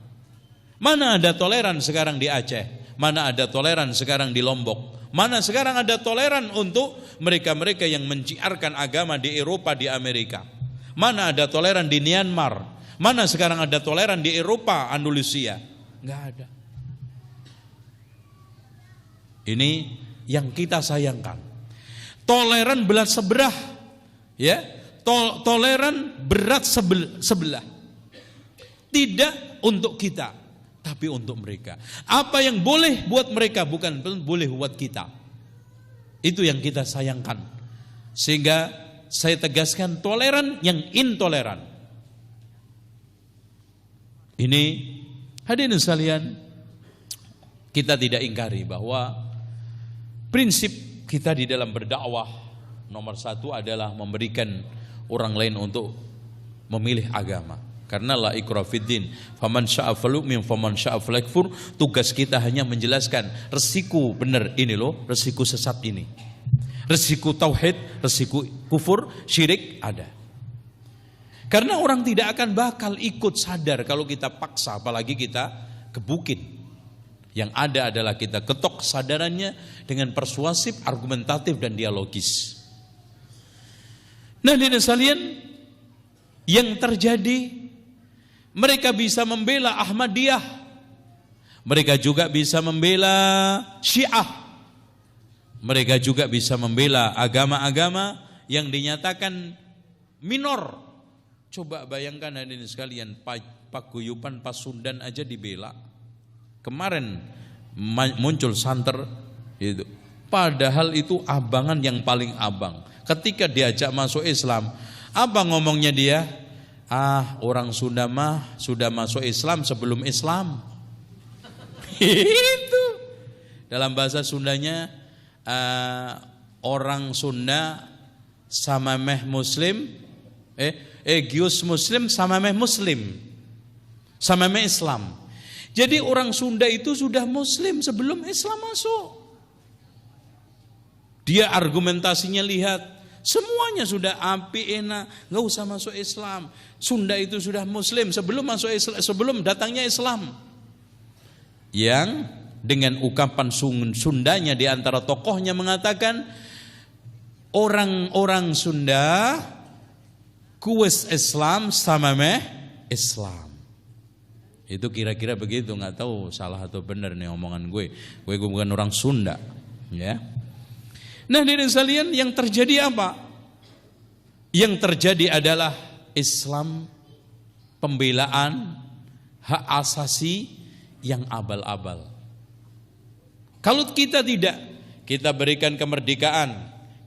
Mana ada toleran sekarang di Aceh? Mana ada toleran sekarang di Lombok? Mana sekarang ada toleran untuk mereka-mereka yang menciarkan agama di Eropa, di Amerika? Mana ada toleran di Myanmar? Mana sekarang ada toleran di Eropa, Andalusia? Enggak ada. Ini yang kita sayangkan. Toleran belah sebelah, ya, toleran berat sebelah. Tidak untuk kita, tapi untuk mereka. Apa yang boleh buat mereka bukan boleh buat kita. Itu yang kita sayangkan. Sehingga saya tegaskan toleran yang intoleran. Ini hadirin sekalian, kita tidak ingkari bahwa prinsip kita di dalam berdakwah nomor satu adalah memberikan orang lain untuk memilih agama. Karena la ikraha fiddin, faman syaa falyu'min faman syaa falyakfur. Tugas kita hanya menjelaskan resiko benar ini loh, resiko sesat ini. Resiko tauhid, resiko kufur, syirik ada. Karena orang tidak akan bakal ikut sadar kalau kita paksa, apalagi kita gebukin. Yang ada adalah kita ketok kesadarannya dengan persuasif, argumentatif dan dialogis. Nah, hadirin sekalian, yang terjadi, mereka bisa membela Ahmadiyah, mereka juga bisa membela Syiah, mereka juga bisa membela agama-agama yang dinyatakan minor. Coba bayangkan hadirin sekalian, paguyuban Pasundan aja dibela. Kemarin muncul santer itu. Padahal itu abangan yang paling abang. Ketika diajak masuk Islam, apa ngomongnya dia? Orang Sunda mah sudah masuk Islam sebelum Islam. Itu dalam bahasa Sundanya, orang Sunda sama meh Muslim, gius Muslim sama meh Muslim, sama meh Islam. Jadi orang Sunda itu sudah Muslim sebelum Islam masuk. Dia argumentasinya lihat, semuanya sudah api enak, nggak usah masuk Islam. Sunda itu sudah Muslim sebelum masuk Islam, sebelum datangnya Islam. Yang dengan ucapan Sundanya di antara tokohnya mengatakan, orang-orang Sunda kues Islam sama meh Islam. Itu kira-kira begitu, nggak tahu salah atau benar nih omongan gue. Gue bukan orang Sunda, ya. Nah, hadirin sekalian, yang terjadi apa? Yang terjadi adalah Islam pembelaan hak asasi yang abal-abal. Kalau kita tidak, kita berikan kemerdekaan,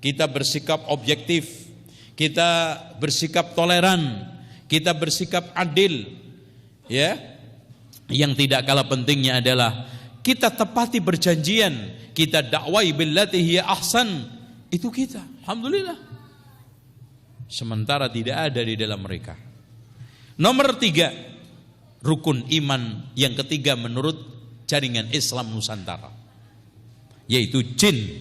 kita bersikap objektif, kita bersikap toleran, kita bersikap adil, ya. Yang tidak kalah pentingnya adalah kita tepati perjanjian, kita dakwai billati hiya ahsan. Itu kita, alhamdulillah. Sementara tidak ada di dalam mereka. Nomor 3, rukun iman yang ketiga menurut jaringan Islam Nusantara, yaitu jin.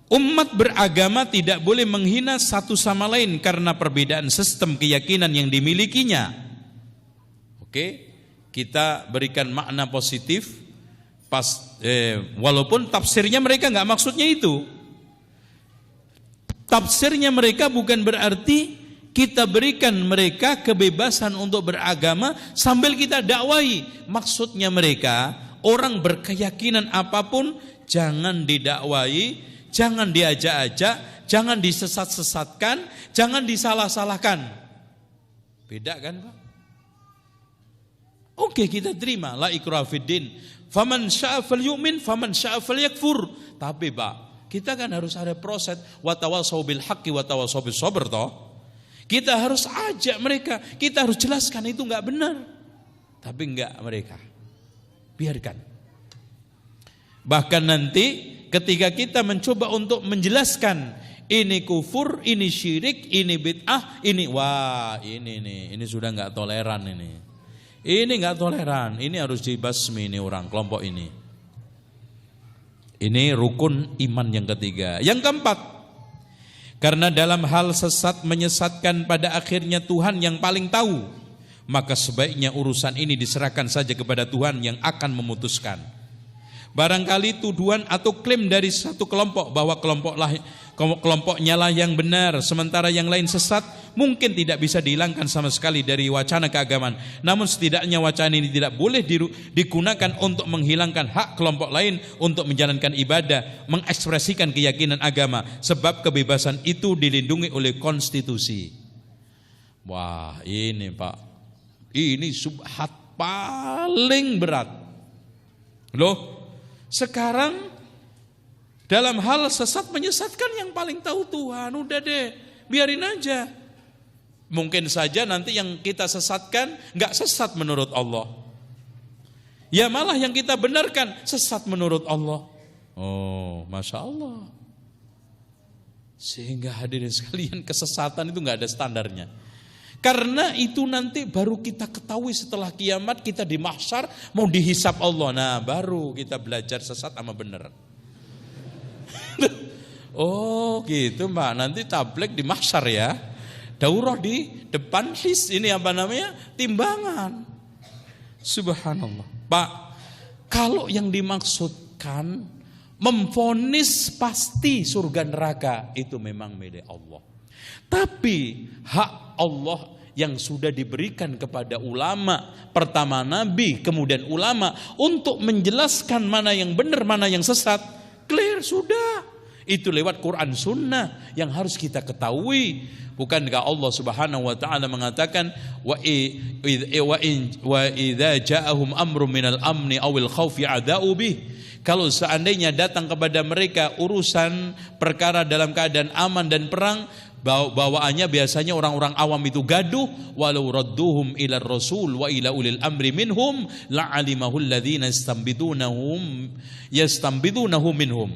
Umat beragama tidak boleh menghina satu sama lain karena perbedaan sistem keyakinan yang dimilikinya. Oke, kita berikan makna positif, walaupun tafsirnya mereka nggak maksudnya itu. Tafsirnya mereka bukan berarti kita berikan mereka kebebasan untuk beragama sambil kita dakwai. Maksudnya mereka, orang berkeyakinan apapun jangan didakwai, jangan diajak-ajak, jangan disesat-sesatkan, jangan disalah-salahkan. Beda kan, Pak? Oke, kita terima, la ikraha fiddin, faman syaa falyu'min faman syaa falyakfur. Tapi Pak, kita kan harus ada proses, wa tawassaw bil haqqi wa tawassaw bis sabr toh. Kita harus ajak mereka, kita harus jelaskan itu enggak benar. Tapi enggak mereka. Biarkan. Bahkan nanti ketika kita mencoba untuk menjelaskan ini kufur, ini syirik, ini bid'ah, ini ini sudah enggak toleran ini. Ini enggak toleran, ini harus dibasmi ini orang kelompok ini. Ini rukun iman yang ketiga. Yang keempat, karena dalam hal sesat menyesatkan pada akhirnya Tuhan yang paling tahu, maka sebaiknya urusan ini diserahkan saja kepada Tuhan yang akan memutuskan. Barangkali tuduhan atau klaim dari satu kelompok bahwa kelompoknya lah yang benar, sementara yang lain sesat, mungkin tidak bisa dihilangkan sama sekali dari wacana keagamaan. Namun setidaknya wacana ini tidak boleh digunakan untuk menghilangkan hak kelompok lain untuk menjalankan ibadah, mengekspresikan keyakinan agama, sebab kebebasan itu dilindungi oleh konstitusi. Wah, ini Pak, ini subhat paling berat. Loh, sekarang Dalam hal sesat menyesatkan yang paling tahu Tuhan. Udah deh, biarin aja. Mungkin saja nanti yang kita sesatkan nggak sesat menurut Allah. Ya malah yang kita benarkan sesat menurut Allah. Oh, Masya Allah. Sehingga hadirin sekalian, kesesatan itu nggak ada standarnya. Karena itu nanti baru kita ketahui setelah kiamat, kita di mahsyar mau dihisap Allah. Nah baru kita belajar sesat sama benar. Oh gitu Mbak, nanti tabligh di mahsyar ya. Daurah di depan timbangan. Subhanallah. Pak, kalau yang dimaksudkan memvonis pasti surga neraka, itu memang milik Allah. Tapi hak Allah yang sudah diberikan kepada ulama, pertama Nabi, kemudian ulama, untuk menjelaskan mana yang benar, mana yang sesat, clear sudah. Itu lewat Quran Sunnah yang harus kita ketahui. Bukankah Allah Subhanahu wa taala mengatakan wa idza ja'ahum amrun minal amni awil khaufi adau bih. Kalau seandainya datang kepada mereka urusan perkara dalam keadaan aman dan perang, bawaannya biasanya orang-orang awam itu gaduh. Walau radduhum ila rasul wa ila ulil amri minhum la'alimahu alladhina yastanbidunahu minhum.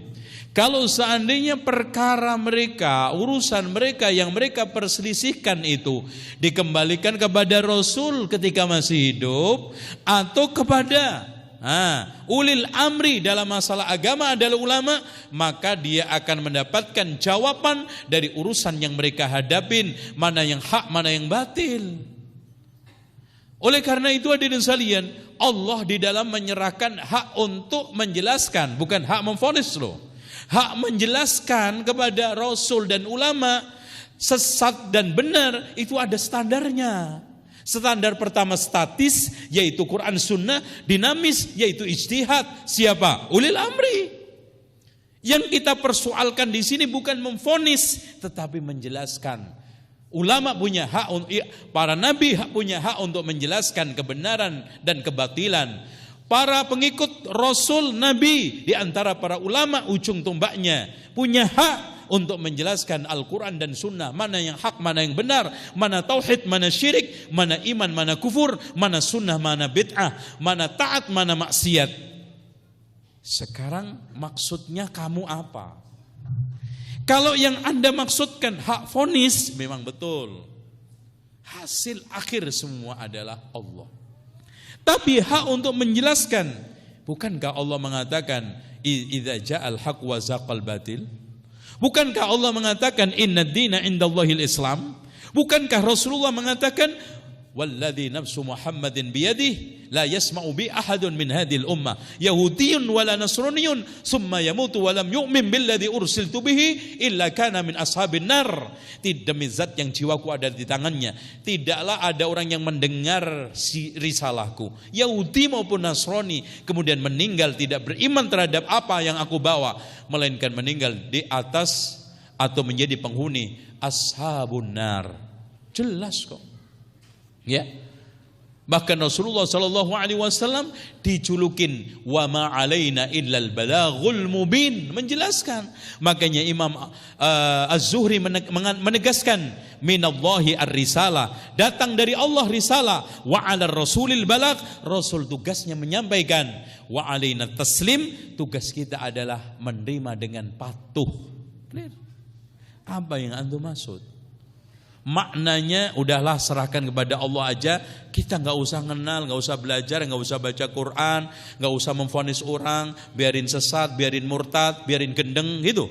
Kalau seandainya perkara mereka, urusan mereka yang mereka perselisihkan itu dikembalikan kepada Rasul ketika masih hidup, atau kepada ulil amri dalam masalah agama adalah ulama, maka dia akan mendapatkan jawaban dari urusan yang mereka hadapin, mana yang hak, mana yang batil. Oleh karena itu hadirin sekalian, Allah di dalam menyerahkan hak untuk menjelaskan, bukan hak memvonis loh. Hak menjelaskan kepada Rasul dan ulama sesat dan benar itu ada standarnya. Standar pertama statis, yaitu Quran Sunnah. Dinamis, yaitu ijtihad. Siapa? Ulil amri. Yang kita persoalkan di sini bukan memvonis, tetapi menjelaskan. Ulama punya hak, para nabi punya hak untuk menjelaskan kebenaran dan kebatilan. Para pengikut Rasul Nabi di antara para ulama ujung tombaknya punya hak untuk menjelaskan Al-Quran dan Sunnah, mana yang hak, mana yang benar, mana tauhid, mana syirik, mana iman, mana kufur, mana sunnah, mana bid'ah, mana taat, mana maksiat. Sekarang maksudnya kamu apa? Kalau yang Anda maksudkan hak vonis, memang betul. Hasil akhir semua adalah Allah. Tapi hak untuk menjelaskan, bukankah Allah mengatakan idza ja'al haq wa zaqal batil? Bukankah Allah mengatakan innad dina indallahil Islam? Bukankah Rasulullah mengatakan walladzi nafsu Muhammadin biyadihi la yasma'u bi ahadun min hadhil ummah yahudiyyun wala nasraniyyun summa yamutu wa lam yu'min billadzi ursiltu bihi illa kana min ashabin nar. Demi zat yang jiwaku ada di tangannya, tidaklah ada orang yang mendengar risalahku, Yahudi maupun Nasrani, kemudian meninggal tidak beriman terhadap apa yang aku bawa, melainkan meninggal di atas atau menjadi penghuni ashabun nar. Jelas kok. Ya. Bahkan Rasulullah sallallahu alaihi wasallam dijulukin wa ma alaina illal balaghul mubin, menjelaskan. Makanya Imam Az-Zuhri menegaskan minallahi ar-risalah, datang dari Allah risalah, wa 'alar rasulil balagh, rasul tugasnya menyampaikan, wa 'alaina taslim, tugas kita adalah menerima dengan patuh. Clear? Apa yang antum maksud? Maknanya udahlah serahkan kepada Allah aja, kita nggak usah kenal, nggak usah belajar, nggak usah baca Quran, nggak usah memvonis orang, biarin sesat, biarin murtad, biarin gendeng gitu.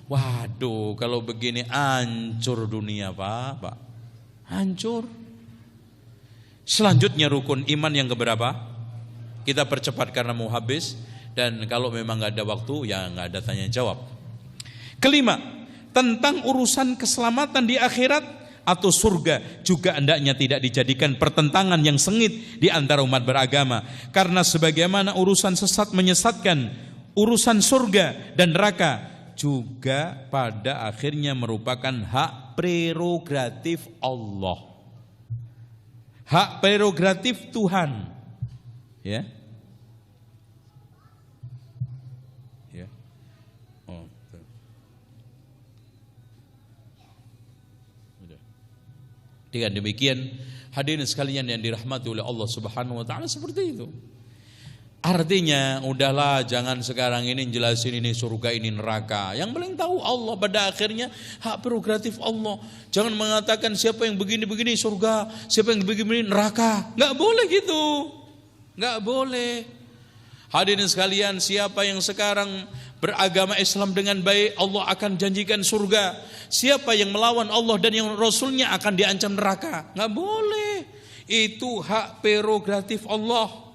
Waduh, kalau begini hancur dunia Pak, hancur. Selanjutnya rukun iman yang keberapa? Kita percepat karena mau habis, dan kalau memang nggak ada waktu ya nggak ada tanya jawab. Kelima, tentang urusan keselamatan di akhirat atau surga juga hendaknya tidak dijadikan pertentangan yang sengit di antara umat beragama, karena sebagaimana urusan sesat menyesatkan, urusan surga dan neraka juga pada akhirnya merupakan hak prerogatif Allah, hak prerogatif Tuhan. Ya. Dengan demikian, hadirin sekalian yang dirahmati oleh Allah Subhanahu wa taala, seperti itu. Artinya, udahlah, jangan sekarang ini jelasin ini surga ini neraka. Yang paling tahu Allah, pada akhirnya hak prerogatif Allah. Jangan mengatakan siapa yang begini-begini surga, siapa yang begini-begini neraka. Enggak boleh gitu. Enggak boleh. Hadirin sekalian, siapa yang sekarang beragama Islam dengan baik, Allah akan janjikan surga. Siapa yang melawan Allah dan yang Rasulnya akan diancam neraka. Enggak boleh. Itu hak prerogatif Allah.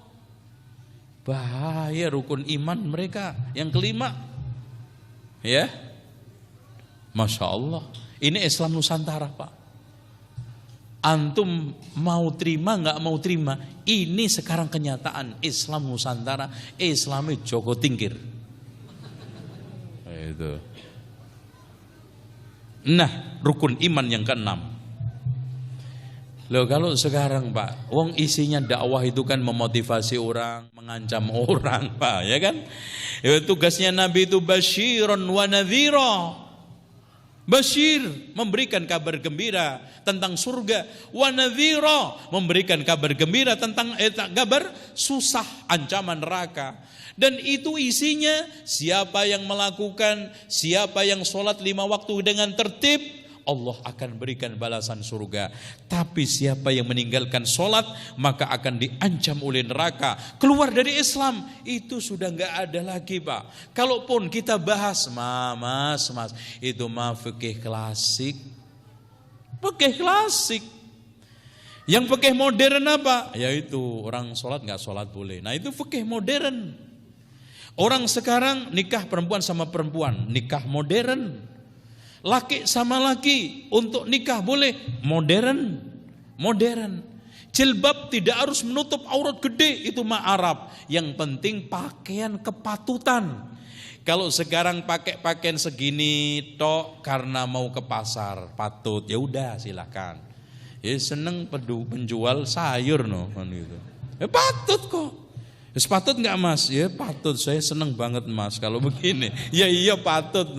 Bahaya rukun iman mereka. Yang kelima, ya, Masya Allah, ini Islam Nusantara, Pak. Antum mau terima nggak mau terima, ini sekarang kenyataan Islam Nusantara. Islamnya Joko Tingkir. Itu. Nah, rukun iman yang keenam. Loh, kalau sekarang, Pak, wong isinya dakwah itu kan memotivasi orang, mengancam orang, Pak, ya kan? Ya, tugasnya Nabi itu basyiron wa nadhira. Basyir, memberikan kabar gembira tentang surga, wa nadhira, memberikan kabar gembira tentang kabar susah, ancaman neraka. Dan itu isinya, siapa yang melakukan, siapa yang sholat 5 waktu dengan tertib, Allah akan berikan balasan surga. Tapi siapa yang meninggalkan sholat, maka akan diancam oleh neraka, keluar dari Islam. Itu sudah gak ada lagi, Pak. Kalaupun kita bahas, mas, itu mah fikih klasik. Fikih klasik. Yang fikih modern apa? Yaitu orang sholat gak sholat boleh. Nah, itu fikih modern. Orang sekarang nikah perempuan sama perempuan, nikah modern. Laki sama laki untuk nikah boleh, modern. Jilbab tidak harus menutup aurat gede, itu mah Arab. Yang penting pakaian kepatutan. Kalau sekarang pakai pakaian segini tok karena mau ke pasar, patut, ya udah silakan. Ya seneng penjual sayur no kan gitu. Ya patut kok. Ya patut nggak Mas? Ya patut, saya seneng banget Mas kalau begini. Ya iya patut.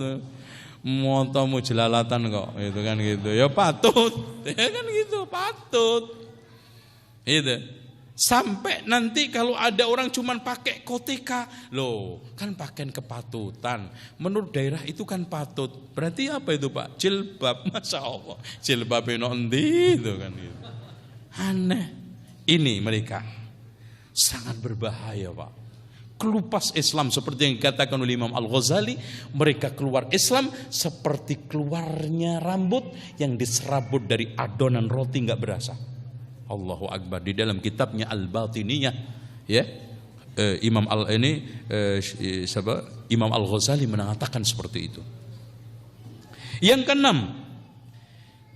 Motomu jelalatan kok, itu kan gitu. Ya patut, ya kan gitu, patut. Itu. Sampai nanti kalau ada orang cuman pakai koteka, loh, kan pakaian kepatutan. Menurut daerah itu kan patut. Berarti apa itu, Pak? Jilbab, Masya Allah. Jilbab inondi itu kan gitu. Aneh. Ini mereka sangat berbahaya, Pak. Kelupas Islam seperti yang dikatakan oleh Imam Al-Ghazali, mereka keluar Islam seperti keluarnya rambut yang diserabut dari adonan roti nggak berasa. Allahu Akbar. Di dalam kitabnya Al-Batiniyah, ya, Imam Al-Ghazali mengatakan seperti itu. Yang keenam,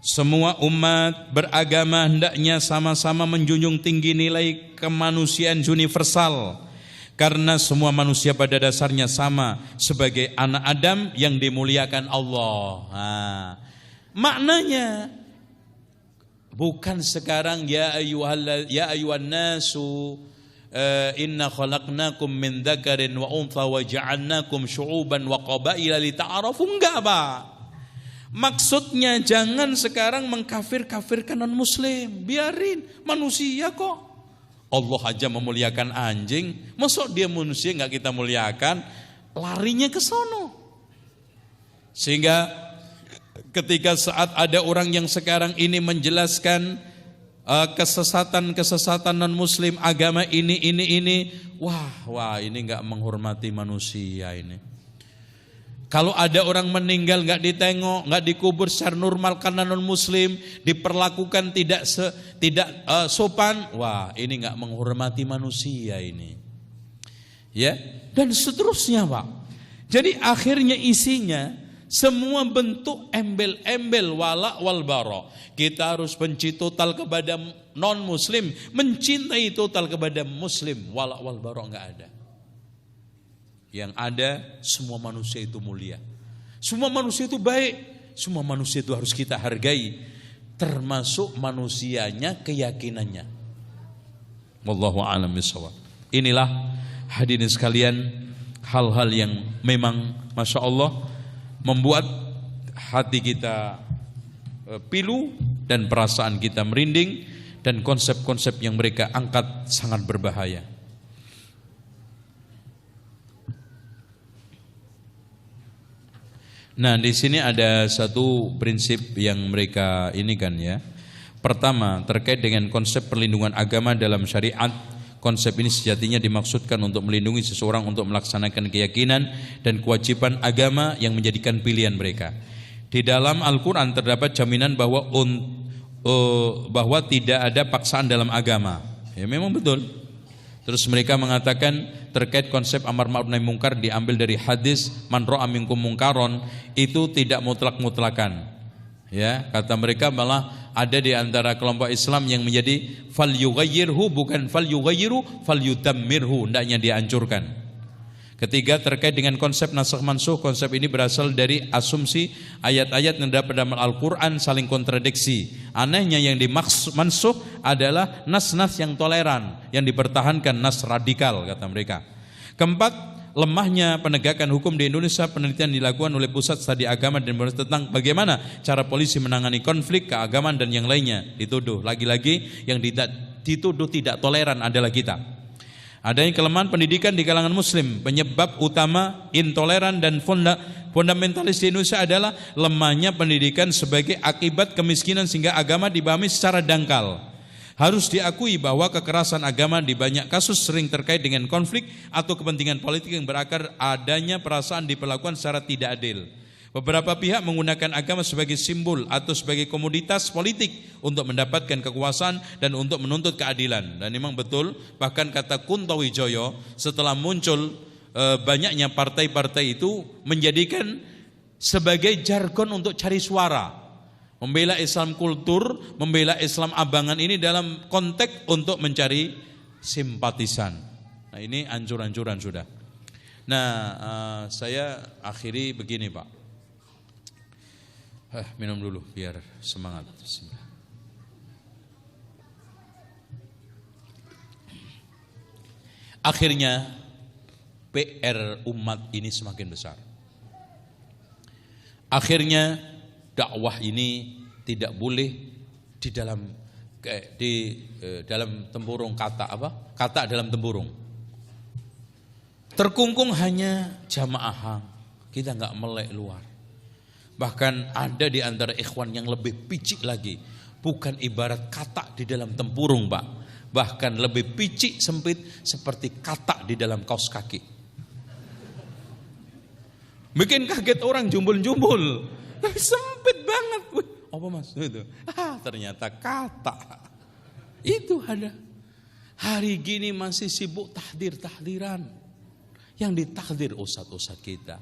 semua umat beragama hendaknya sama-sama menjunjung tinggi nilai kemanusiaan universal. Karena semua manusia pada dasarnya sama sebagai anak Adam yang dimuliakan Allah. Nah, maknanya bukan sekarang ya ayyuhan nasu inna khalaqnakum min dzakarin wa untha wa ja'alnakum syu'uban wa qabaila lita'arafu. Enggak, Pak. Maksudnya jangan sekarang mengkafir-kafirkan non muslim. Biarin, manusia kok. Allah aja memuliakan anjing, masuk dia manusia nggak kita muliakan, larinya ke sono. Sehingga ketika saat ada orang yang sekarang ini menjelaskan kesesatan non muslim, agama ini, wah ini nggak menghormati manusia ini. Kalau ada orang meninggal nggak ditengok, nggak dikubur secara normal karena non muslim, diperlakukan tidak sopan, wah ini nggak menghormati manusia ini, ya, dan seterusnya, Pak. Jadi akhirnya isinya semua bentuk embel-embel wala wal bara. Kita harus benci total kepada non muslim, mencintai total kepada muslim, wala wal bara nggak ada. Yang ada semua manusia itu mulia, semua manusia itu baik, semua manusia itu harus kita hargai, termasuk manusianya, keyakinannya. Wallahu a'lam bishawab. Inilah hadirin sekalian hal-hal yang memang Masya Allah membuat hati kita pilu dan perasaan kita merinding, dan konsep-konsep yang mereka angkat sangat berbahaya. Nah, di sini ada satu prinsip yang mereka ini kan ya. Pertama, terkait dengan konsep perlindungan agama dalam syariat. Konsep ini sejatinya dimaksudkan untuk melindungi seseorang untuk melaksanakan keyakinan dan kewajiban agama yang menjadikan pilihan mereka. Di dalam Al-Quran terdapat jaminan bahwa tidak ada paksaan dalam agama. Ya memang betul. Terus mereka mengatakan terkait konsep amar ma'ruf nahi mungkar diambil dari hadis man ra'a minkum mungkaron, itu tidak mutlak-mutlakan. Ya, kata mereka malah ada di antara kelompok Islam yang menjadi fal yughayyirhu, bukan fal yughayyiru, fal yudammirhu, hendaknya dihancurkan. Ketiga, terkait dengan konsep nasakh mansukh, konsep ini berasal dari asumsi ayat-ayat yang terdapat dalam Al-Quran saling kontradiksi. Anehnya yang dimansukh adalah nas-nas yang toleran, yang dipertahankan nas radikal, kata mereka. Keempat, lemahnya penegakan hukum di Indonesia. Penelitian dilakukan oleh Pusat Studi Agama dan tentang bagaimana cara polisi menangani konflik keagamaan dan yang lainnya. Dituduh, lagi-lagi yang dituduh tidak toleran adalah kita. Adanya kelemahan pendidikan di kalangan muslim. Penyebab utama intoleran dan fundamentalis di Indonesia adalah lemahnya pendidikan sebagai akibat kemiskinan, sehingga agama dipahami secara dangkal. Harus diakui bahwa kekerasan agama di banyak kasus sering terkait dengan konflik atau kepentingan politik yang berakar adanya perasaan diperlakukan secara tidak adil. Beberapa pihak menggunakan agama sebagai simbol atau sebagai komoditas politik untuk mendapatkan kekuasaan dan untuk menuntut keadilan. Dan memang betul, bahkan kata Kunto Wijoyo, setelah muncul banyaknya partai-partai itu menjadikan sebagai jargon untuk cari suara. Membela Islam kultur, membela Islam abangan ini dalam konteks untuk mencari simpatisan. Nah ini ancur-ancuran sudah. Nah saya akhiri begini Pak. Minum dulu biar semangat. Bismillah. Akhirnya PR umat ini semakin besar. Akhirnya dakwah ini tidak boleh di dalam tempurung kata apa? Kata dalam tempurung. Terkungkung hanya jamaah, kita nggak melek luar. Bahkan ada di antara ikhwan yang lebih picik lagi, bukan ibarat kata di dalam tempurung, Pak. Bahkan lebih picik sempit seperti kata di dalam kaos kaki. Bikin kaget orang, jumbul-jumbul. Sempit banget. Wih, apa mas? Itu. Ternyata kata. Itu ada. Hari gini masih sibuk tahdir-tahdiran. Yang ditakdir ustadz-ustadz kita.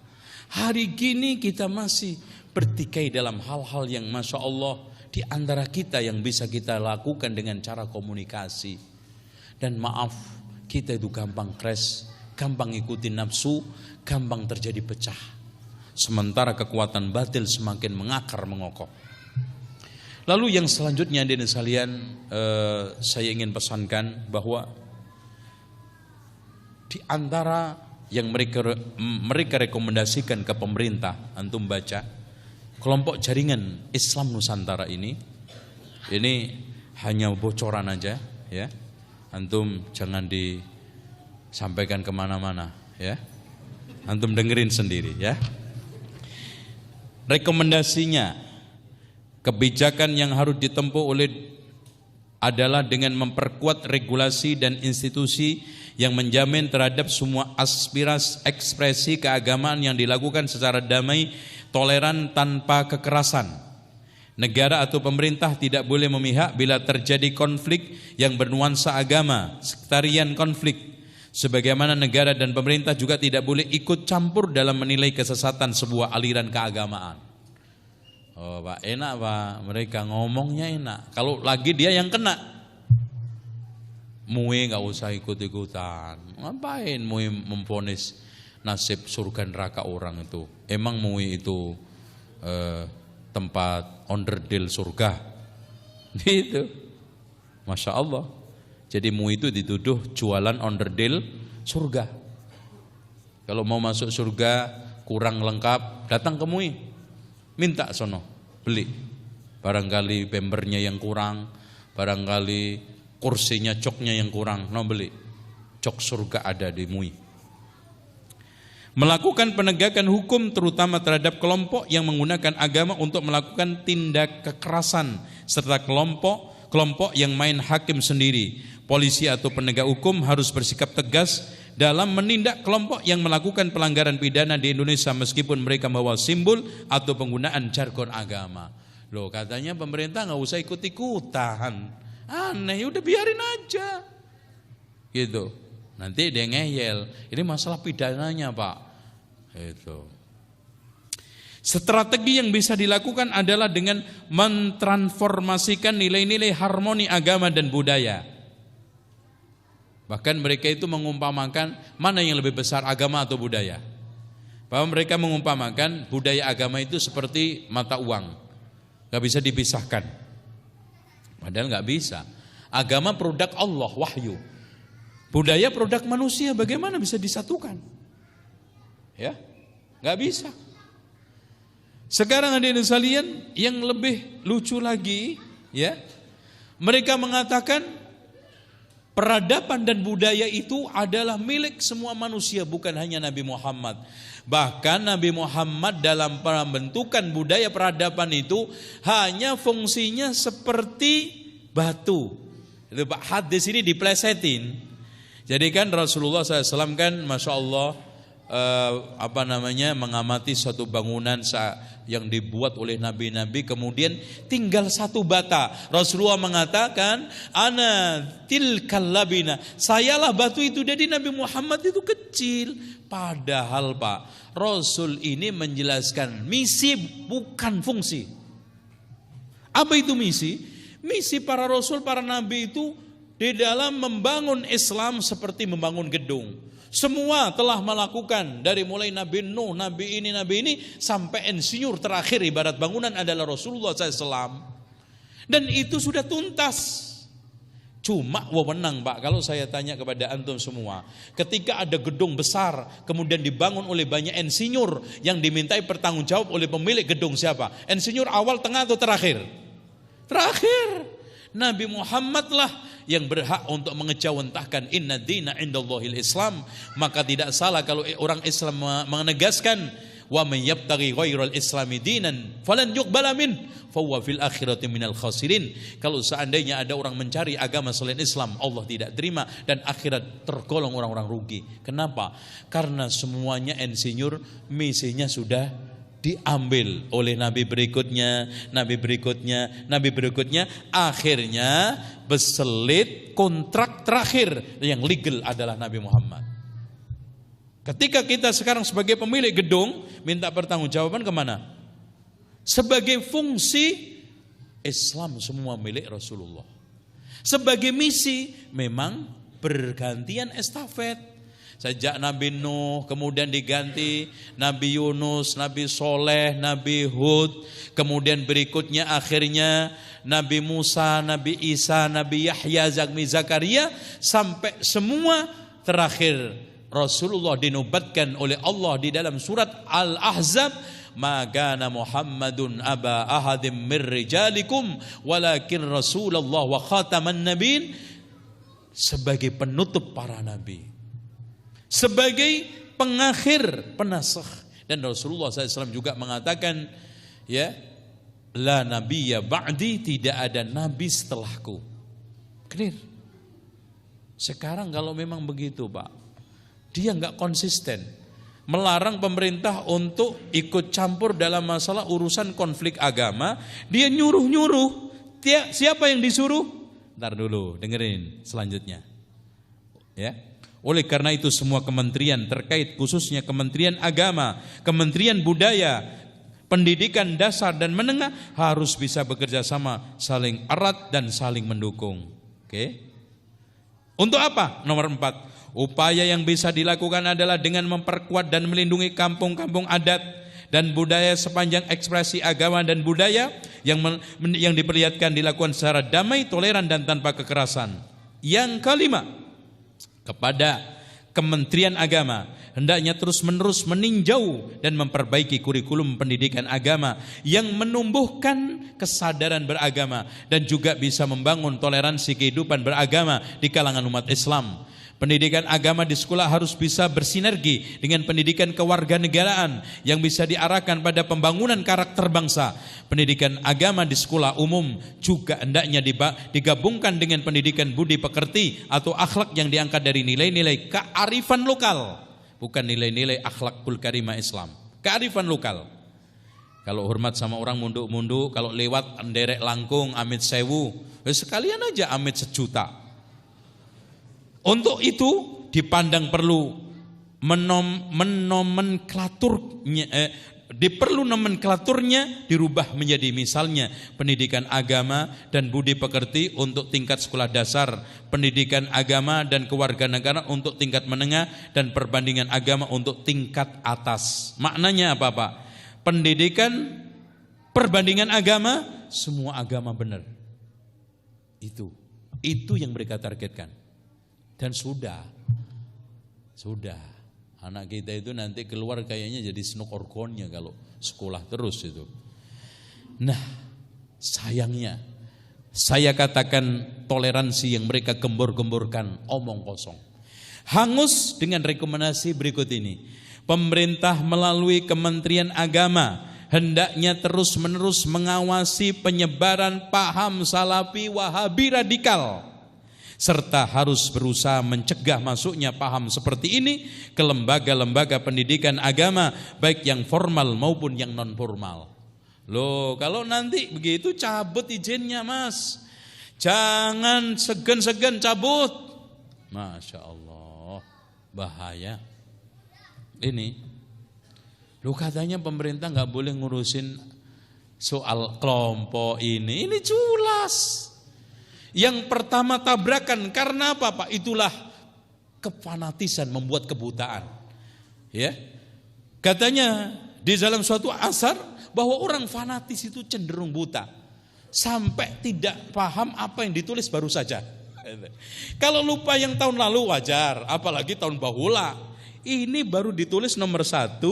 Hari gini kita masih bertikai dalam hal-hal yang Masya Allah di antara kita yang bisa kita lakukan dengan cara komunikasi. Dan maaf, kita itu gampang crash, gampang ikutin nafsu, gampang terjadi pecah. Sementara kekuatan batil semakin mengakar mengokoh. Lalu yang selanjutnya hadirin sekalian, saya ingin pesankan bahwa di antara yang mereka rekomendasikan ke pemerintah, antum baca, kelompok jaringan Islam Nusantara ini hanya bocoran aja, ya. Antum jangan disampaikan kemana-mana, ya. Antum dengerin sendiri, ya. Rekomendasinya, kebijakan yang harus ditempuh adalah dengan memperkuat regulasi dan institusi yang menjamin terhadap semua aspirasi ekspresi keagamaan yang dilakukan secara damai, toleran tanpa kekerasan. Negara atau pemerintah tidak boleh memihak bila terjadi konflik yang bernuansa agama, sektarian konflik. Sebagaimana negara dan pemerintah juga tidak boleh ikut campur dalam menilai kesesatan sebuah aliran keagamaan. Oh Pak, enak Pak, mereka ngomongnya enak. Kalau lagi dia yang kena, MUI gak usah ikut-ikutan. Ngapain MUI memvonis nasib surga neraka orang itu? Emang MUI itu tempat onderdil surga? Gitu. Masya Allah. Jadi MUI itu dituduh jualan onderdil surga. Kalau mau masuk surga kurang lengkap, datang ke MUI, minta sono, beli. barangkali bembernya yang kurang, barangkali kursinya coknya yang kurang, no beli. Cok surga ada di MUI. Melakukan penegakan hukum terutama terhadap kelompok yang menggunakan agama untuk melakukan tindak kekerasan serta kelompok yang main hakim sendiri. Polisi atau penegak hukum harus bersikap tegas dalam menindak kelompok yang melakukan pelanggaran pidana di Indonesia meskipun mereka membawa simbol atau penggunaan jargon agama. Loh, katanya pemerintah nggak usah ikut-ikutan. Aneh, udah biarin aja. Gitu. Nanti dia ngeyel. Ini masalah pidananya, Pak. Itu. Strategi yang bisa dilakukan adalah dengan mentransformasikan nilai-nilai harmoni agama dan budaya. Bahkan mereka itu mengumpamakan mana yang lebih besar, agama atau budaya. Bahwa mereka mengumpamakan budaya agama itu seperti mata uang, gak bisa dipisahkan. Padahal gak bisa. Agama produk Allah, wahyu. Budaya produk manusia, bagaimana bisa disatukan? Ya, gak bisa. Sekarang hadirin sekalian, yang lebih lucu lagi, ya, mereka mengatakan peradaban dan budaya itu adalah milik semua manusia, bukan hanya Nabi Muhammad. Bahkan Nabi Muhammad dalam pembentukan budaya peradaban itu hanya fungsinya seperti batu. Itu Pak, hadis ini diplesetin. Jadi kan Rasulullah SAW kan Masya Allah mengamati suatu bangunan yang dibuat oleh nabi-nabi, kemudian tinggal satu bata. Rasulullah mengatakan, ana tilkal labina, sayalah batu itu. Jadi Nabi Muhammad itu kecil. Padahal Pak, Rasul ini menjelaskan misi bukan fungsi. Apa itu misi? Misi para Rasul, para Nabi itu di dalam membangun Islam seperti membangun gedung. Semua telah melakukan, dari mulai Nabi Nuh, Nabi ini, sampai insinyur terakhir ibarat bangunan adalah Rasulullah SAW. Dan itu sudah tuntas. Cuma wewenang Pak, kalau saya tanya kepada antum semua, ketika ada gedung besar kemudian dibangun oleh banyak insinyur yang dimintai bertanggung jawab oleh pemilik gedung siapa? Insinyur awal, tengah atau terakhir? Terakhir. Nabi Muhammad lah yang berhak untuk mengejawantahkan inna dina indallahil Islam. Maka tidak salah kalau orang Islam menegaskan wa may yabtaghi ghairal islami dinan falan yuqbala min fa huwa fil akhirati minal khasirin. Kalau seandainya ada orang mencari agama selain Islam, Allah tidak terima dan akhirat tergolong orang-orang rugi. Kenapa? Karena semuanya insinyur, misinya sudah diambil oleh nabi berikutnya, akhirnya berselit kontrak terakhir yang legal adalah Nabi Muhammad. Ketika kita sekarang sebagai pemilik gedung minta pertanggungjawaban kemana? Sebagai fungsi, Islam semua milik Rasulullah. Sebagai misi, memang bergantian estafet. Sejak Nabi Nuh, kemudian diganti Nabi Yunus, Nabi Soleh, Nabi Hud, kemudian berikutnya akhirnya Nabi Musa, Nabi Isa, Nabi Yahya, Nabi Zakaria, sampai semua terakhir Rasulullah dinobatkan oleh Allah di dalam surat Al-Ahzab, ma kana Muhammadun aba ahadim mir rijalikum walakin Rasulullah wa khataman nabiyyin, sebagai penutup para nabi, sebagai pengakhir, penasakh. Dan Rasulullah SAW juga mengatakan, ya, la nabiyya ba'di, tidak ada nabi setelahku. Clear. Sekarang kalau memang begitu Pak, dia enggak konsisten, melarang pemerintah untuk ikut campur dalam masalah urusan konflik agama, dia nyuruh-nyuruh. Siapa yang disuruh? Ntar dulu, dengerin selanjutnya. Ya. Oleh karena itu semua kementerian terkait, khususnya Kementerian Agama, Kementerian Budaya, Pendidikan Dasar dan Menengah harus bisa bekerja sama, saling erat dan saling mendukung. Oke. Untuk apa? Nomor 4, upaya yang bisa dilakukan adalah dengan memperkuat dan melindungi kampung-kampung adat dan budaya sepanjang ekspresi agama dan budaya yang diperlihatkan dilakukan secara damai, toleran dan tanpa kekerasan. Yang kelima, kepada Kementerian Agama hendaknya terus-menerus meninjau dan memperbaiki kurikulum pendidikan agama yang menumbuhkan kesadaran beragama dan juga bisa membangun toleransi kehidupan beragama di kalangan umat Islam. Pendidikan agama di sekolah harus bisa bersinergi dengan pendidikan kewarganegaraan yang bisa diarahkan pada pembangunan karakter bangsa. Pendidikan agama di sekolah umum juga hendaknya digabungkan dengan pendidikan budi pekerti atau akhlak yang diangkat dari nilai-nilai kearifan lokal, bukan nilai-nilai akhlakul karimah Islam. Kearifan lokal. Kalau hormat sama orang munduk-munduk, kalau lewat nderek langkung amit sewu, sekalian aja amit sejuta. Untuk itu dipandang perlu nomenklaturnya dirubah menjadi misalnya pendidikan agama dan budi pekerti untuk tingkat sekolah dasar, pendidikan agama dan kewarganegaraan untuk tingkat menengah, dan perbandingan agama untuk tingkat atas. Maknanya apa Pak? Pendidikan perbandingan agama, semua agama benar. Itu yang mereka targetkan. Dan sudah anak kita itu nanti keluar kayaknya jadi snok orgonnya kalau sekolah terus itu. Nah, sayangnya saya katakan toleransi yang mereka gembor-gemborkan omong kosong. Hangus dengan rekomendasi berikut ini. Pemerintah melalui Kementerian Agama hendaknya terus-menerus mengawasi penyebaran paham salafi wahabi radikal, serta harus berusaha mencegah masuknya paham seperti ini ke lembaga-lembaga pendidikan agama, baik yang formal maupun yang non formal. Loh, kalau nanti begitu cabut izinnya Mas, jangan segan-segan cabut. Masya Allah, bahaya. Ini, loh katanya pemerintah nggak boleh ngurusin soal kelompok ini jelas. Yang pertama tabrakan, karena apa Pak? Itulah kefanatisan membuat kebutaan. Ya, katanya di dalam suatu asar bahwa orang fanatis itu cenderung buta sampai tidak paham apa yang ditulis baru saja. Kalau lupa yang tahun lalu wajar, apalagi tahun bahula. Ini baru ditulis nomor 1.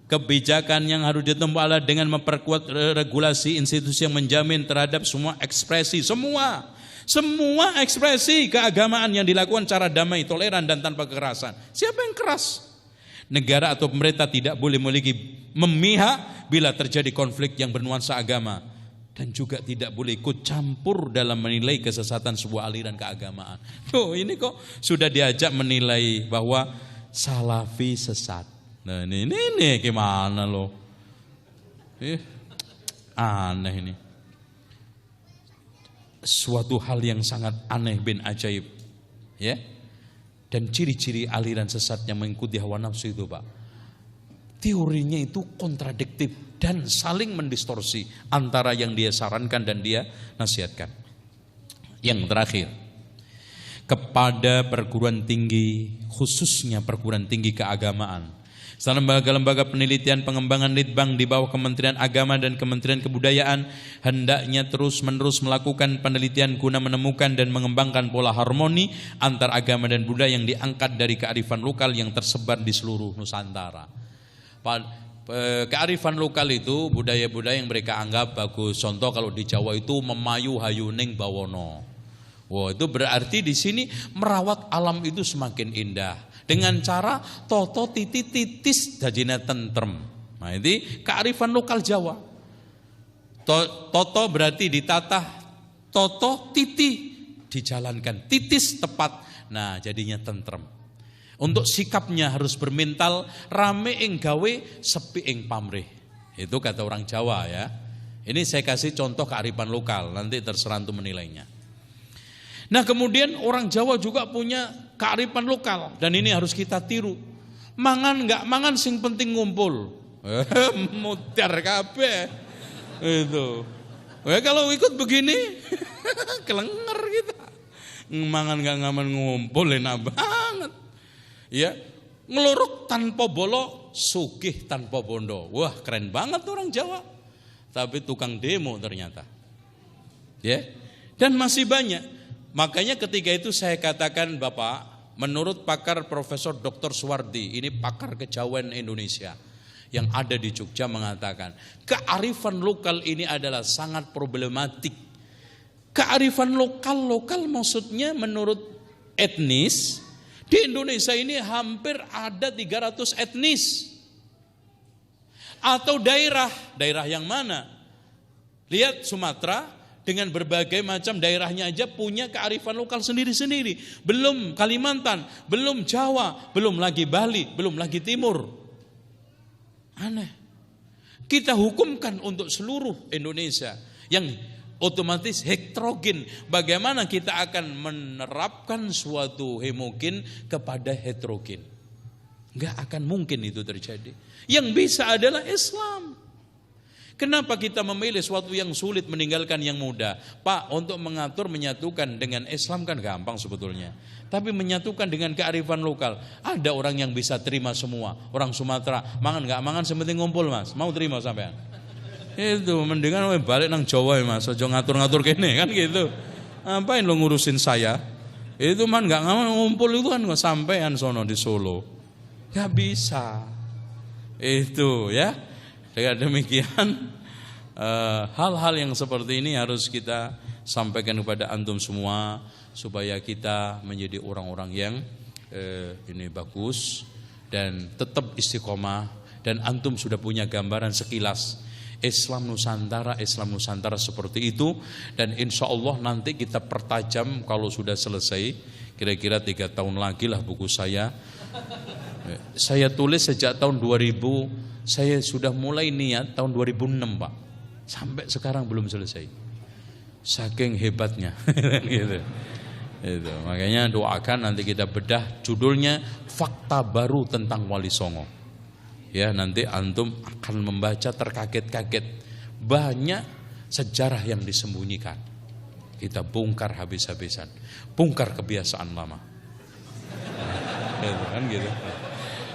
Kebijakan yang harus ditempuh adalah dengan memperkuat regulasi institusi yang menjamin terhadap semua ekspresi, semua ekspresi keagamaan yang dilakukan secara damai, toleran dan tanpa kekerasan. Siapa yang keras? Negara atau pemerintah tidak boleh memihak bila terjadi konflik yang bernuansa agama, dan juga tidak boleh ikut campur dalam menilai kesesatan sebuah aliran keagamaan. Loh, ini kok sudah diajak menilai bahwa salafi sesat. Nah ini gimana loh? Aneh ini. Suatu hal yang sangat aneh bin ajaib, ya. Dan ciri-ciri aliran sesat yang mengikuti hawa nafsu itu Pak, teorinya itu kontradiktif dan saling mendistorsi antara yang dia sarankan dan dia nasihatkan. Yang terakhir, kepada perguruan tinggi, khususnya perguruan tinggi keagamaan, lembaga-lembaga penelitian pengembangan litbang di bawah Kementerian Agama dan Kementerian Kebudayaan hendaknya terus-menerus melakukan penelitian guna menemukan dan mengembangkan pola harmoni antar agama dan budaya yang diangkat dari kearifan lokal yang tersebar di seluruh Nusantara. Kearifan lokal itu budaya-budaya yang mereka anggap bagus. Contoh kalau di Jawa itu memayu hayuning bawono. Wah, itu berarti di sini merawat alam itu semakin indah. Dengan cara toto titi titis dajina tentrem. Nah ini kearifan lokal Jawa. Toto berarti ditata, toto titi dijalankan, titis tepat. Nah jadinya tentrem. Untuk sikapnya harus bermental rame ing gawe sepi ing pamrih. Itu kata orang Jawa ya. Ini saya kasih contoh kearifan lokal, nanti terserah untuk menilainya. Nah kemudian orang Jawa juga punya kearifan lokal dan ini harus kita tiru. Mangan nggak mangan sing penting ngumpul. Mutar kabeh. Itu. Kalau ikut begini kelenger kita. Mangan nggak ngaman ngumpul enak banget. Ya, ngeluruk tanpa bolo, sugih tanpa bondo. Wah keren banget orang Jawa. Tapi tukang demo ternyata. Ya, dan masih banyak. Makanya ketika itu saya katakan Bapak, menurut pakar Profesor Dr. Suwardi, ini pakar kejawen Indonesia yang ada di Jogja, mengatakan kearifan lokal ini adalah sangat problematik. Kearifan lokal maksudnya menurut etnis, di Indonesia ini hampir ada 300 etnis. Atau daerah yang mana? Lihat Sumatera dengan berbagai macam daerahnya aja punya kearifan lokal sendiri-sendiri. Belum Kalimantan, belum Jawa, belum lagi Bali, belum lagi Timur. Aneh. Kita hukumkan untuk seluruh Indonesia yang otomatis heterogen. Bagaimana kita akan menerapkan suatu homogen kepada heterogen? Enggak akan mungkin itu terjadi. Yang bisa adalah Islam. Kenapa kita memilih sesuatu yang sulit meninggalkan yang mudah? Pak, untuk mengatur menyatukan dengan Islam kan gampang sebetulnya. Tapi menyatukan dengan kearifan lokal, ada orang yang bisa terima semua. Orang Sumatera, mangan gak mangan sementing ngumpul mas, mau terima sampean? Itu mendingan balik nang Jawa ya mas, aja ngatur-ngatur kene kan gitu. Ngapain lo ngurusin saya? Itu man gak ngumpul itu kan sampean sono di Solo. Gak bisa. Itu ya. Dengan demikian hal-hal yang seperti ini harus kita sampaikan kepada antum semua supaya kita menjadi orang-orang yang ini bagus dan tetap istiqomah. Dan antum sudah punya gambaran sekilas Islam Nusantara seperti itu. Dan insya Allah nanti kita pertajam kalau sudah selesai, kira-kira 3 tahun lagi lah buku saya. Saya tulis sejak tahun 2000. Saya sudah mulai niat tahun 2006 Pak, sampai sekarang belum selesai. Saking hebatnya, gitu. Itu makanya doakan nanti kita bedah judulnya fakta baru tentang Wali Songo. Ya nanti antum akan membaca terkaget-kaget, banyak sejarah yang disembunyikan. Kita bongkar habis-habisan, bongkar kebiasaan lama. Gitu kan gitu.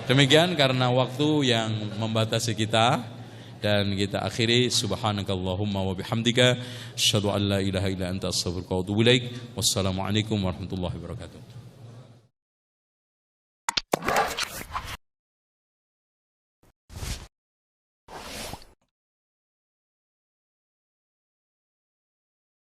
Demikian karena waktu yang membatasi kita, dan kita akhiri subhanakallahumma wa bihamdika asyhadu an la ilaha illa anta astaghfiruka wa atubu ilaik. Wassalamualaikum warahmatullahi wabarakatuh.